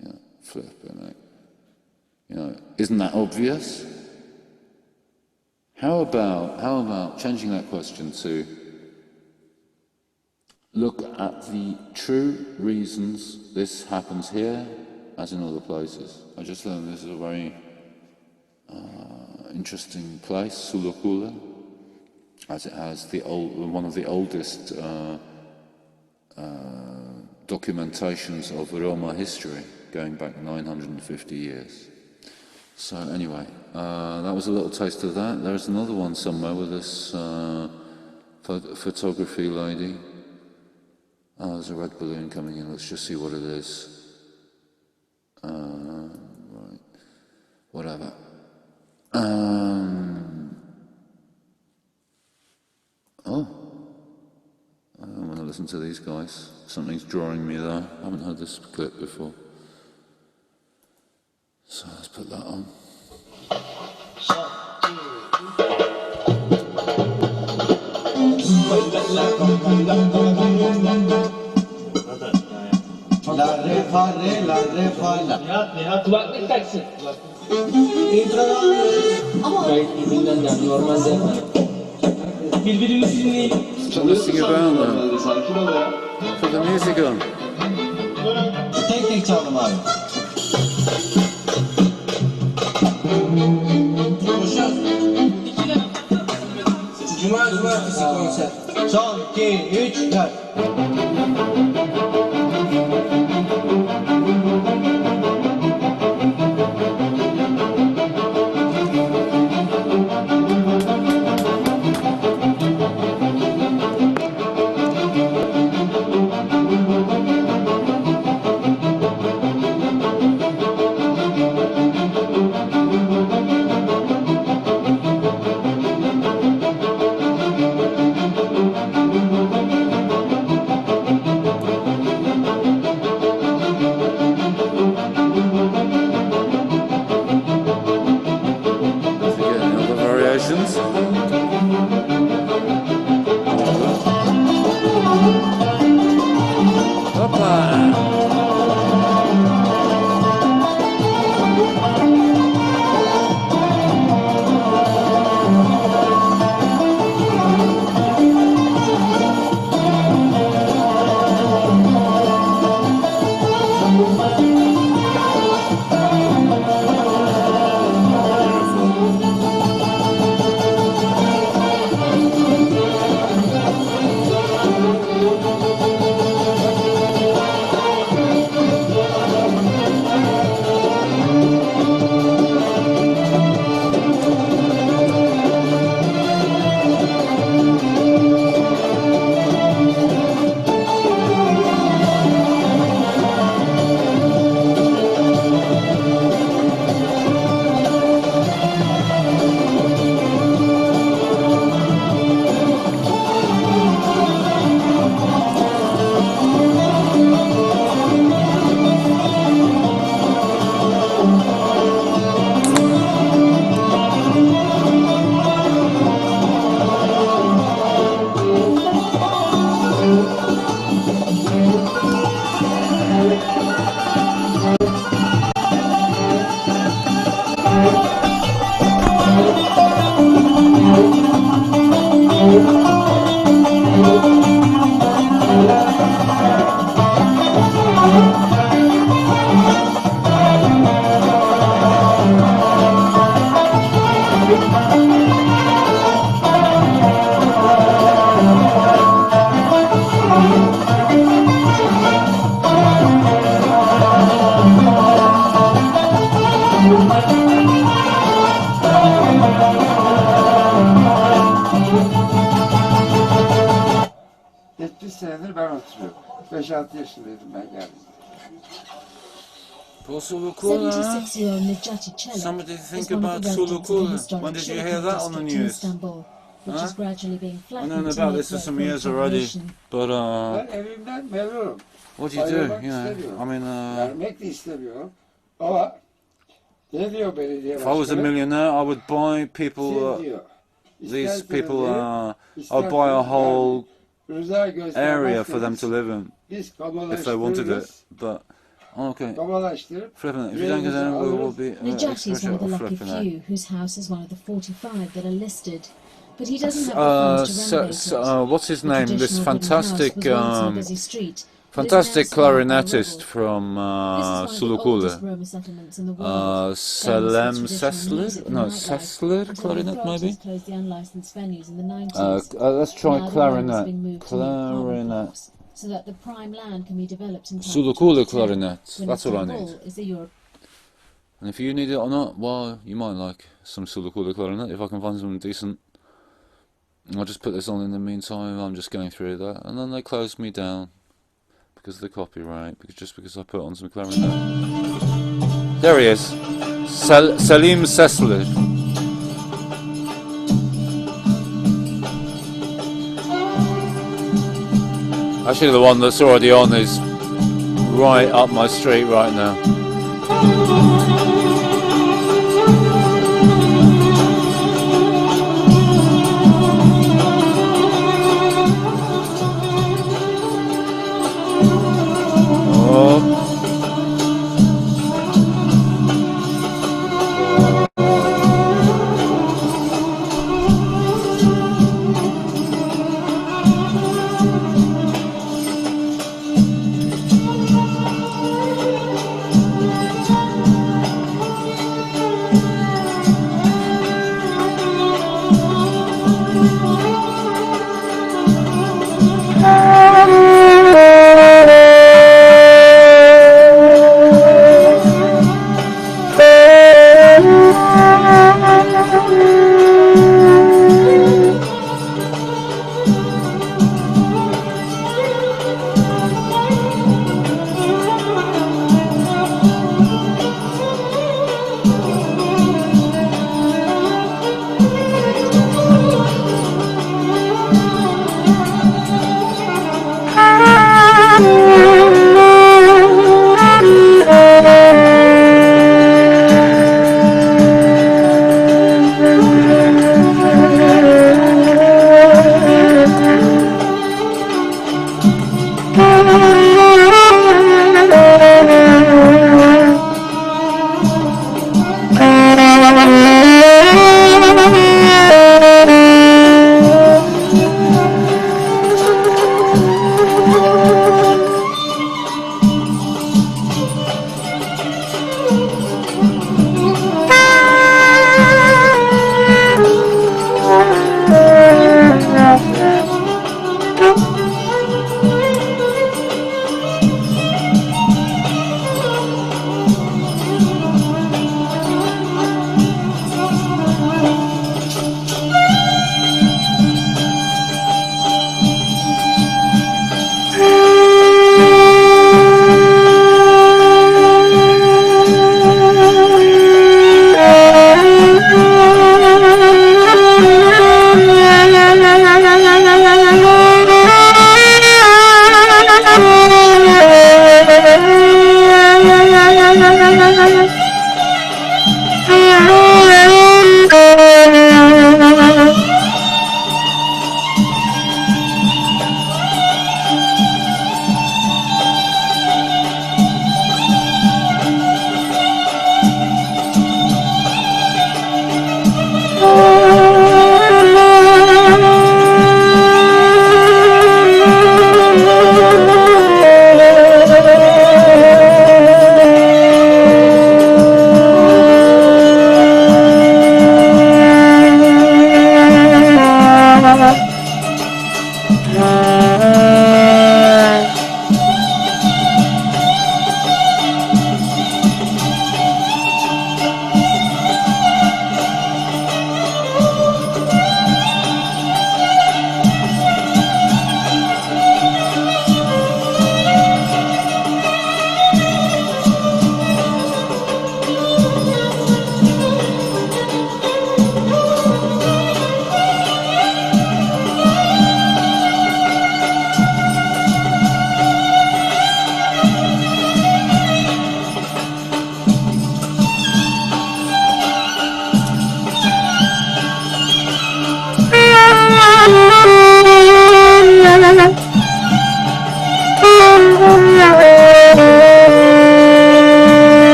You know, flipping it. You know, isn't that obvious? How about changing that question to look at the true reasons this happens here as in other places. I just learned this is a very interesting place, Sulukula, as it has one of the oldest documentations of Roma history, going back 950 years. So anyway, that was a little taste of that. There's another one somewhere with this photography lady. Oh, there's a red balloon coming in. Let's just see what it is. Right, whatever. Oh, I want to listen to these guys. Something's drawing me there. I haven't heard this clip before. So let's put that on. La re fa re, la re fa la. Nihat kulaklık taksın. Ama Gayet birbirinden yani normalde birbirimizi dinleyelim. Listening about them. sakin ol ya. Put the music on. Tek tek çaldım abi. Cumartesi konser. Son, 2, 3, 4. senedir ben oturuyorum. 5-6 yaşındaydım ben geldim. Sulukula. 76-year-old Nejati Çelik Somebody is think one of about the residents of the Sulukula. historic When did you Çelik hear that on the district in news? Istanbul, which is gradually being I've flattened known to about make this for way some for years already, population. but Ben evimden memnunum. what do you do? Ayrılmak You know, istemiyorum. I mean, Vermek de istemiyorum. Ama ne diyor belediye if I was a başkanı? millionaire, I would buy people. Siz diyor. These İsterseniz people, diyor, I'll buy a isterseniz whole yani rıza area for them to göstermezseniz live in biz if they wanted it. kamulaştırırız. But okay, Kamulaştırıp flipping it. If you don't get yerimizi in, we will alırız. be Nejati is one exposure of the or lucky flipping it. few whose house is one of the 45 that are listed. But he doesn't have the funds to renovate it. What's his The name? This traditional wooden house fantastic, was once on a busy street, but is fantastic now surrounded by clarinetist rubble. from This is one of the Sulukule. oldest Roma settlements in the world. Selem Famous for traditional Sessler? music and No, nightlife, Sessler until the clarinet authorities maybe? closed the unlicensed venues in the 90s. Let's try Now the land has clarinet. been moved to new apartment Clarinet. blocks, so that the prime land can be developed in time for Sulukule 2010, clarinet. when That's what I Istanbul need. is the Europe. And if you need it or not, well, you might like some Sulukule clarinet if I can find something decent. I'll just put this on in the meantime. I'm just going through that, and then they close me down because of the copyright, because I put on some clarinet. There he is, Selim Sessler. Actually, the one that's already on is right up my street right now.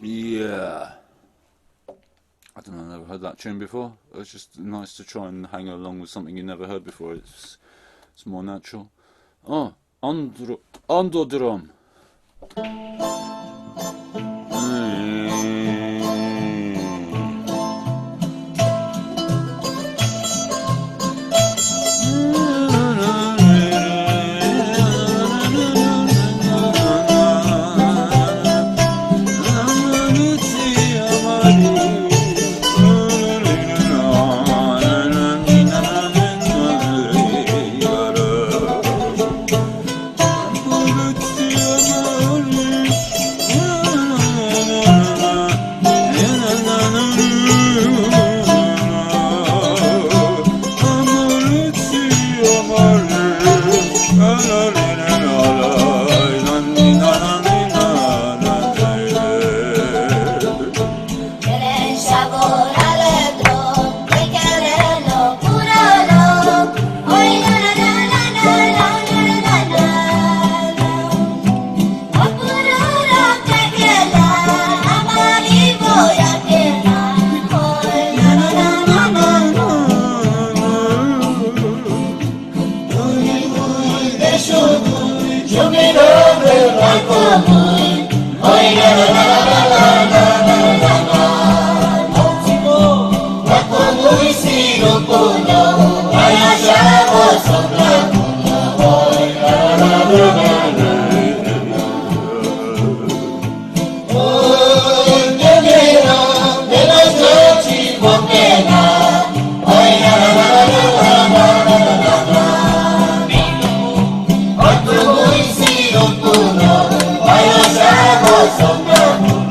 Yeah. I don't know, I've never heard that tune before. It's just nice to try and hang along with something you never heard before. It's more natural. Oh, Ando drum. Sognamos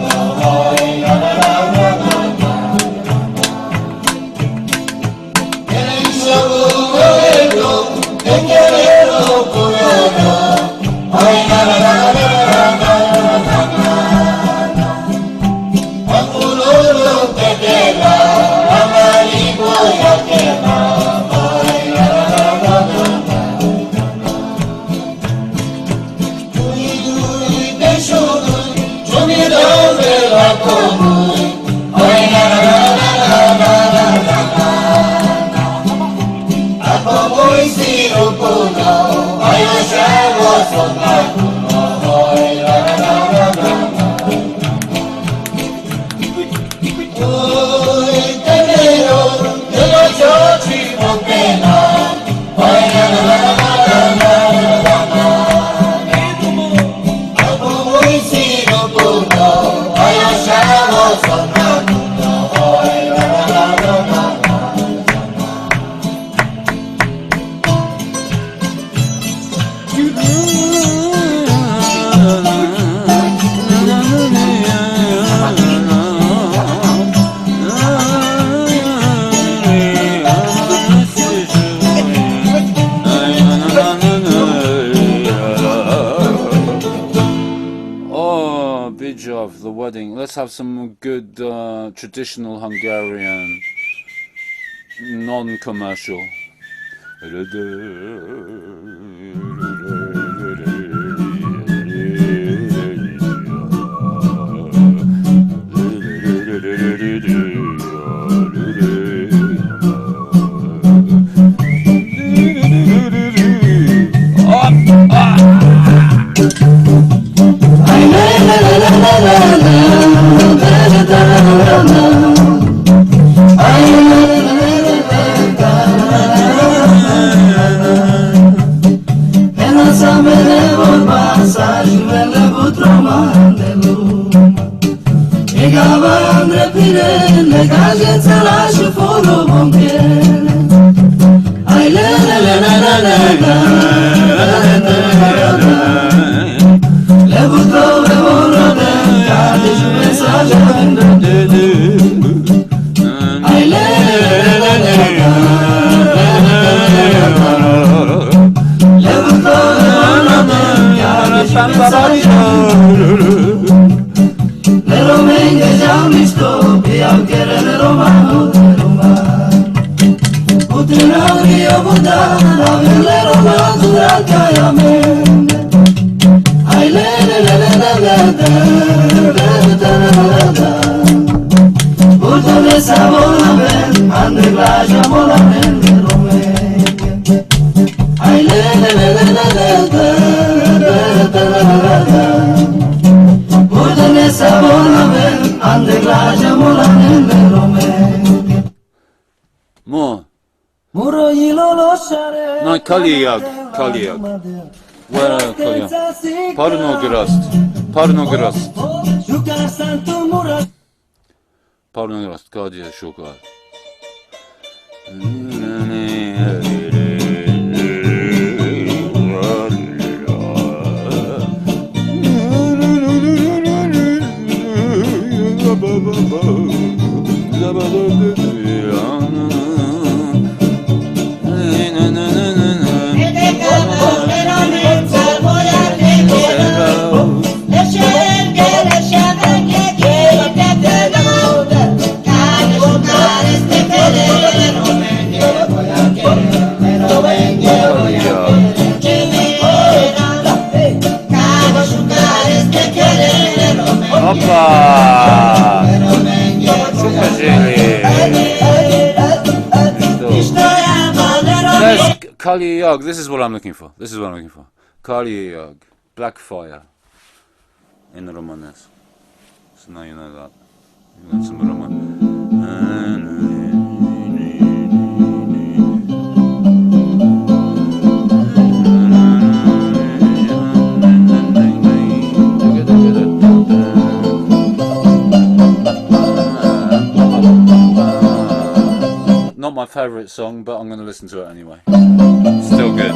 the wedding. Let's have some good traditional Hungarian, non-commercial. More. No, Kaliag. Where Kaliag? Parnogerast. Kadia Shukar. Kaliag, this is what I'm looking for. Kaliag, Black Fire in Romanes. So now you know that. You learn some Roman. Not my favourite song, but I'm going to listen to it anyway. Still good.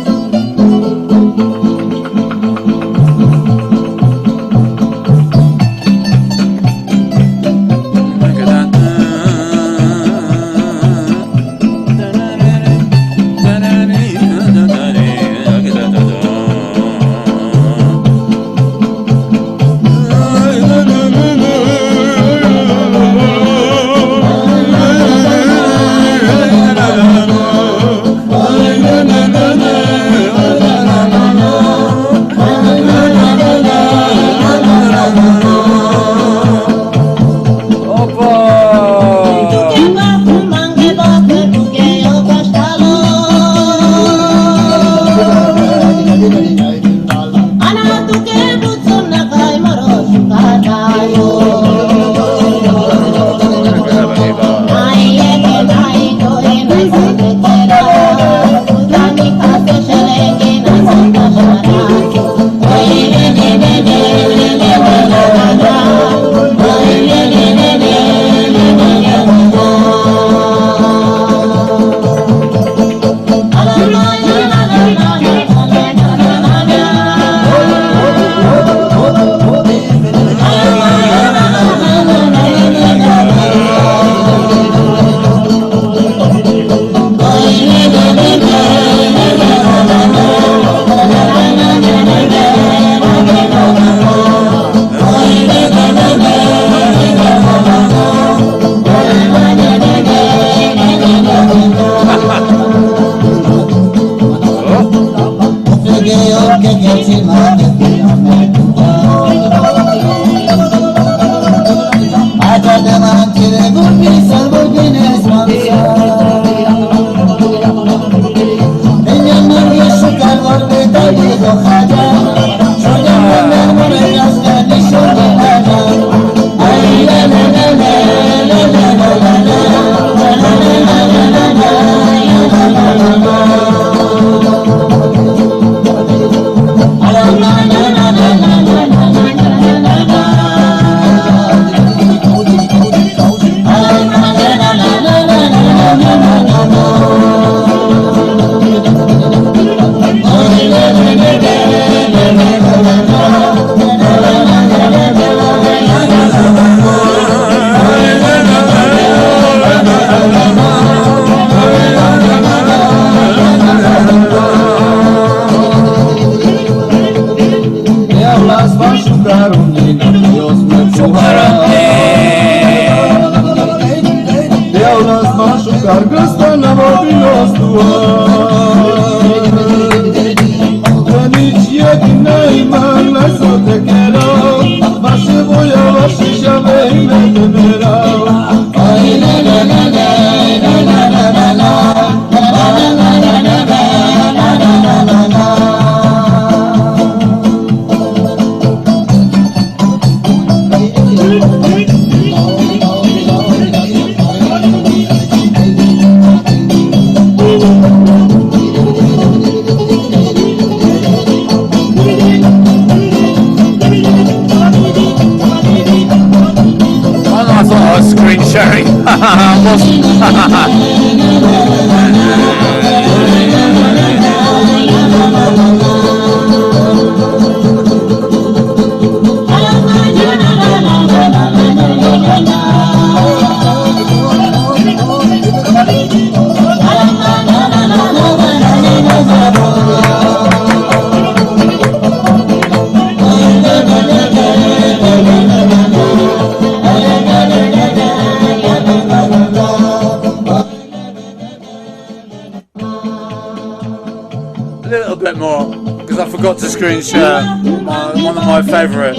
Forgot to screen share one of my favourite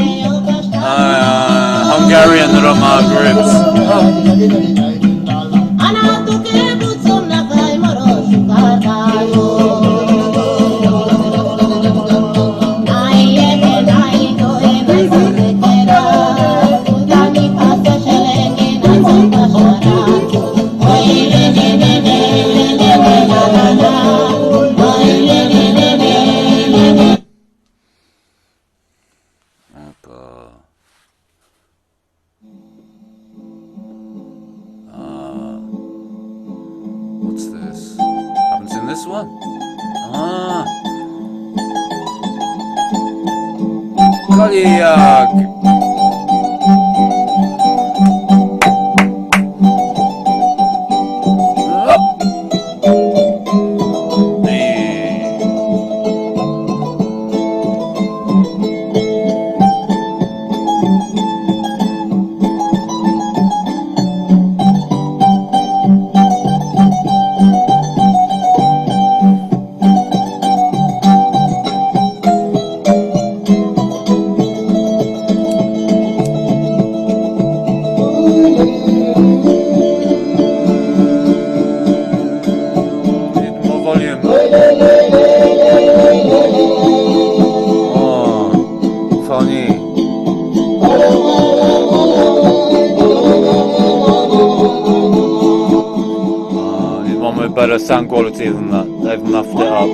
Hungarian Roma groups. What's this? Haven't seen this one. Kaliak. Better sound quality than that. They've muffed it up.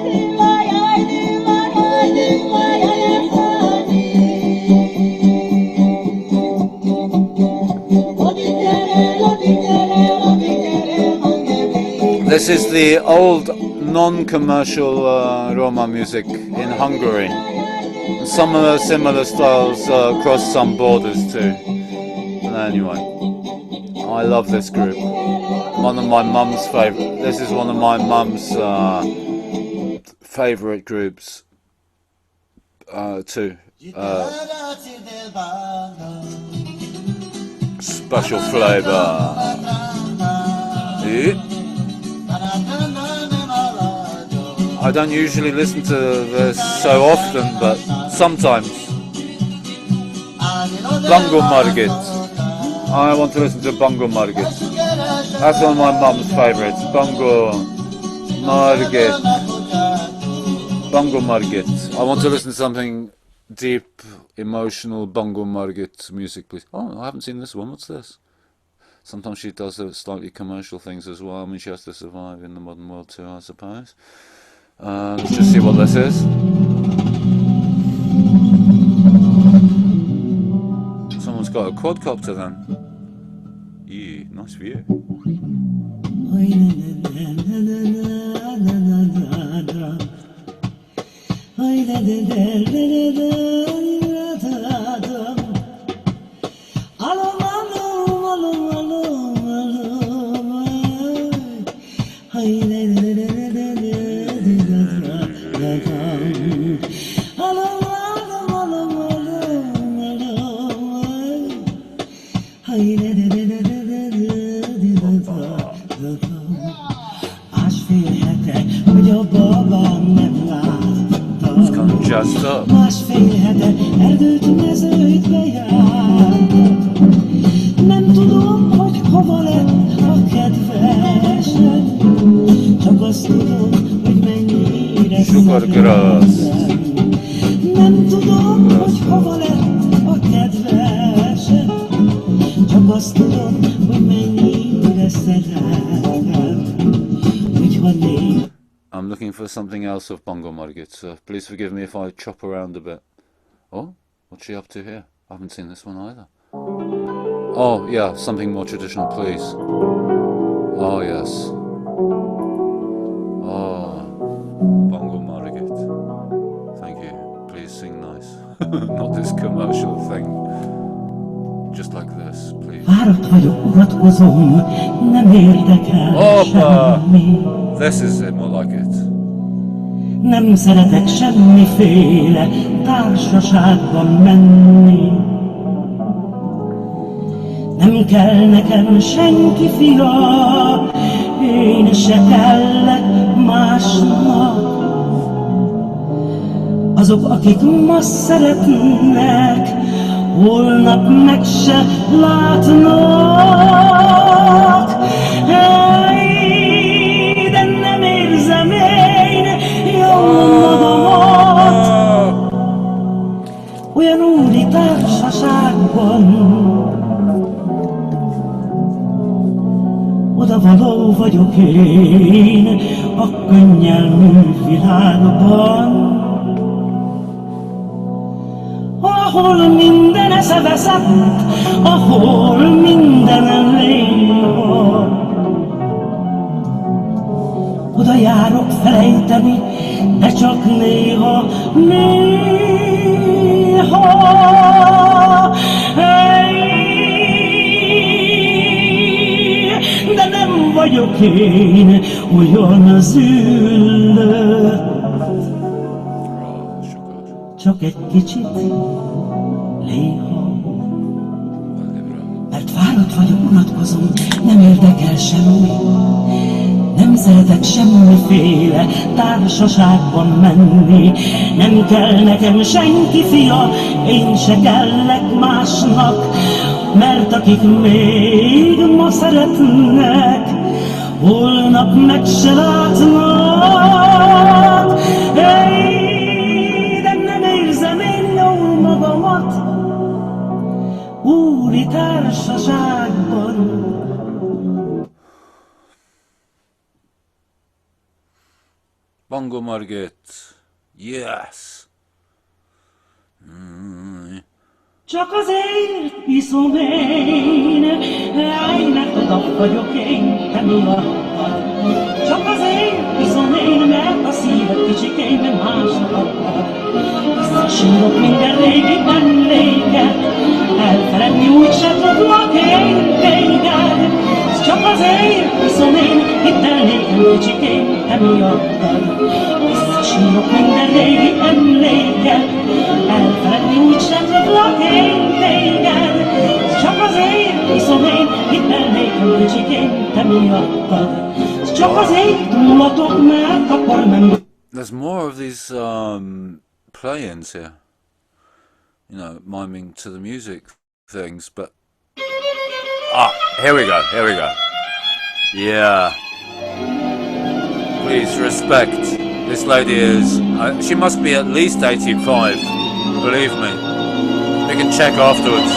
This is the old non-commercial Roma music in Hungary. Some of the similar styles cross some borders too. But anyway, I love this group. One of my mum's favourite. This is one of my mum's favourite groups too. Special flavour. I I don't usually listen to this so often, but sometimes. Bongo Margit. I want to listen to Bongo Margit. That's one of my mum's favourites. Bongo Margit. Bongo Margit. I want to listen to something deep, emotional Bongo Margit music, please. Oh, I haven't seen this one. What's this? Sometimes she does slightly commercial things as well. I mean, she has to survive in the modern world too, I suppose. Let's just see what this is. Someone's got a quadcopter then. Yeah, nice view. It's kind of jazzed up. Nem tudom, hogy hova lett a kedvesed, csak azt tudom, hogy mennyire szeretem. Nem tudom, hogy hova lett a kedvesed, csak azt tudom, hogy mennyire szeretem. Úgyhogy négy. I'm looking for something else of Bongo Margit, so please forgive me if I chop around a bit. Oh, what's she up to here? I haven't seen this one either. Oh, yeah, something more traditional, please. Oh, yes. Oh, Bongo Margit. Thank you. Please sing nice. Not this commercial thing. Just like this, please. Opa! This is it, more like it. Nem szeretek semmiféle társaságban menni. Nem kell nekem senki fia, én se kellek másnak. Azok, akik ma szeretnek, holnap meg se látnak. De nem érzem én jól magamat olyan úri társaságban. Odavaló vagyok én a könnyelmű világban, ahol minden eszeveszett, ahol minden lény van. Oda járok felejteni, de csak néha, de nem vagyok én olyan züllött. Csak egy kicsit néha. Mert fáradt vagyok, unatkozom, nem érdekel semmi. Nem szeretek semmiféle társaságban menni. Nem kell nekem senki fia, én se kellek másnak. Mert akik még ma szeretnek, holnap meg se látnak. De nem érzem én jól magamat úri társaságban. Bongo Margit. Yes. Csak azért iszom én, mert oda vagyok én, te miattad. Csak azért iszom én, mert a szíved kicsikém másnak adtad. Visszasírok minden régi emléket, elfeledni úgy se tudlak én téged. Csak azért iszom én, hidd el nékem kicsikém, te miattad. Visszasírok minden régi emléket, elfeledni úgy sem tudlak én téged. Csak azért iszom én, hidd el nékem kicsikém, te miattad. Csak azért túlatok, mert akkor nem... This there's more of these play-ins here. You know, miming to the music things, but... Ah, here we go, here we go. Yeah. Please respect. This lady is... she must be at least 85. Believe me. We can check afterwards.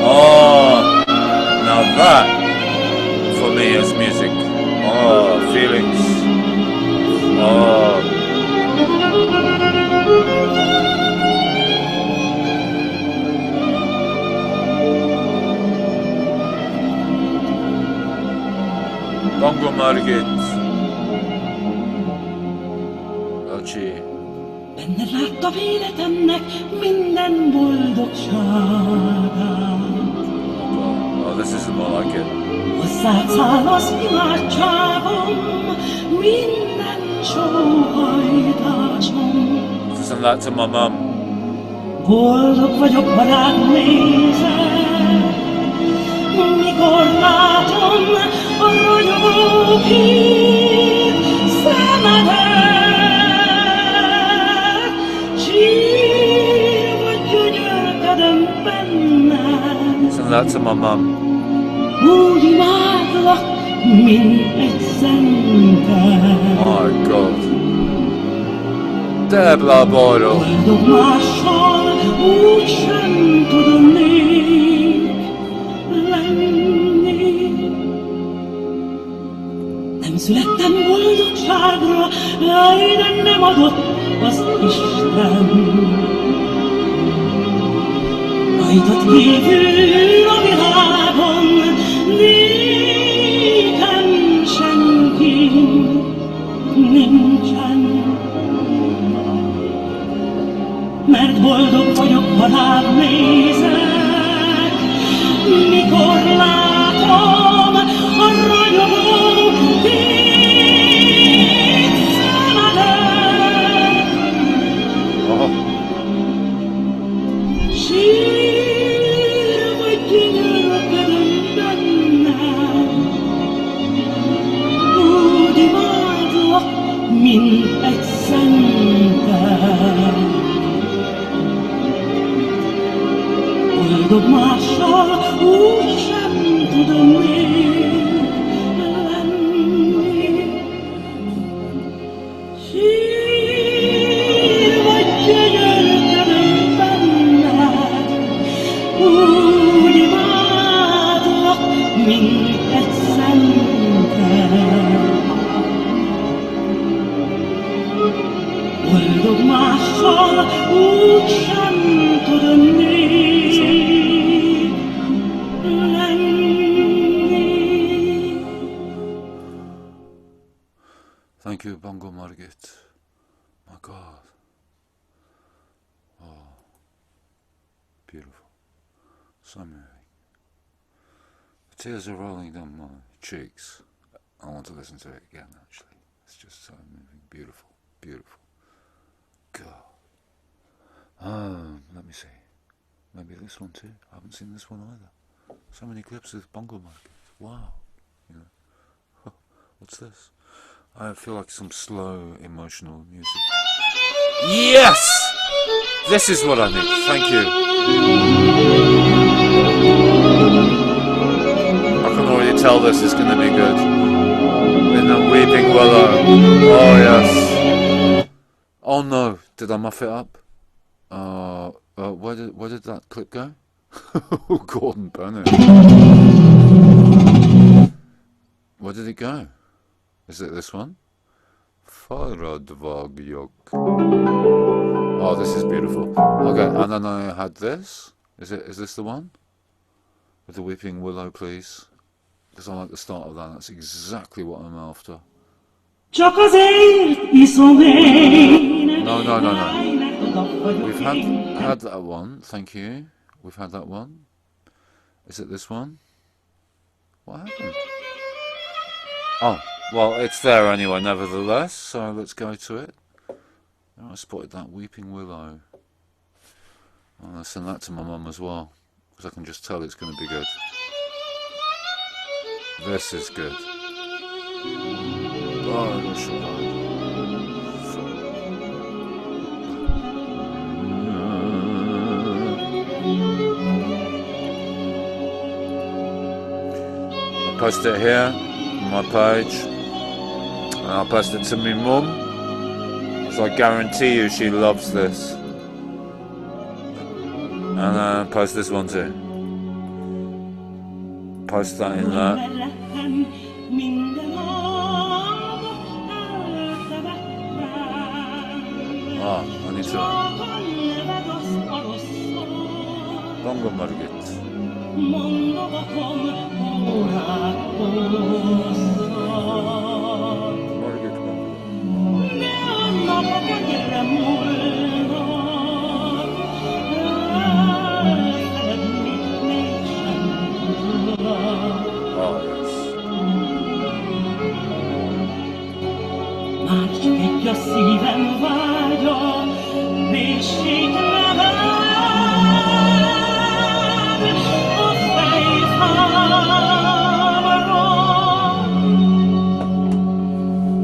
Oh, now that, for me, is music. Oh, feelings. Oh. Bongo Margit. Acsi. Benned láttam életemnek minden boldogságát. Oh, this is more like it. Hozzád száll az imádságom, minden sóhajtásom. Listen that to my mum. Boldog vagyok, ha rád nézek, mikor látom a ragyogó híd szemedet. Sír vagy gyönyörködöm benned. Listen that to my mum. Úgy imádlak, mint egy szentet. My God. Debla Boro. Boldog mással úgy sem tudnék lenni. Nem születtem boldogságra, de nem adott az Isten. Rajtad kívül a világon nékem senki nincsen. Mert boldog vagyok, ha rád nézek, mikor látom a ragyogó híd szemedet. Sír vagy gyönyörködöm benned, úgy imádlak, mint egy szentet. Boldog mással úgy sem tudnék lenni. Sír vagy gyönyörködöm benned, úgy imádlak, mint egy szentet. Boldog mással úgy sem tudnék. Thank you, Bongo Margit. My God. Oh, beautiful. So moving. The tears are rolling down my cheeks. I want to listen to it again, actually. It's just so moving. Beautiful. Beautiful. God. Let me see. Maybe this one too. I haven't seen this one either. So many clips of Bongo Margit. Wow. You know. What's this? I feel like some slow, emotional music. Yes! This is what I need. Thank you. I can already tell this is going to be good. In the Weeping Willow. Oh, yes. Oh, no. Did I muff it up? Where did that clip go? Gordon Bennett. Where did it go? Is it this one? Faradvagyok. Oh, this is beautiful. Okay, and then I had this. Is this the one? With the Weeping Willow, please. Because I like the start of that. That's exactly what I'm after. Csak azért iszom én. No. We've had that one. Thank you. We've had that one. Is it this one? What happened? Oh, well, it's there anyway, nevertheless, so let's go to it. Oh, I spotted that Weeping Willow. I'll send that to my mum as well, because I can just tell it's going to be good. This is good. Oh, post it here on my page, and I'll post it to my mum, so I guarantee you she loves this. And post this one too. Post that in there. I need to. Bongo Margit. Margit Már csak egy a szívem vágya, végsségre vár a fejfámra.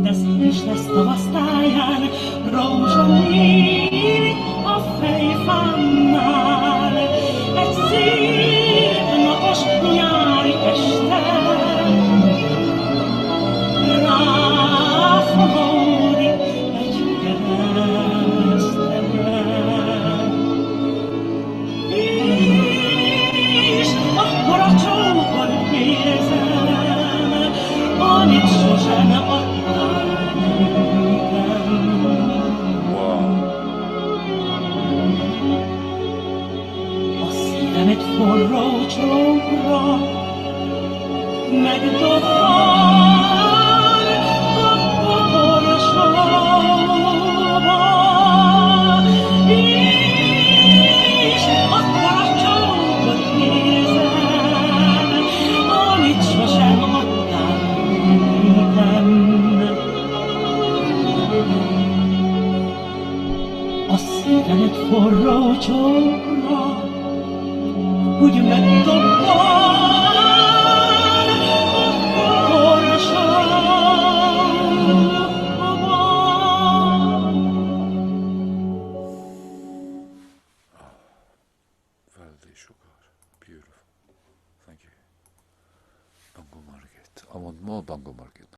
De szép is lesz tavasztáján, rózsa nyílik a fejfámnál. Egy szép napos nyári este, ráfogódik egy keresztre. És akkor a csókot érzem, amit sosem adtál nekem. A szívem egy forró csókra megdobban a porsóba, és akkor a csókot érzem, amit sosem adtál nekem. A szívem egy forró csókra, úgy megdobban Beautiful. Thank you. Bongo Margit. I want more Bongo Margit.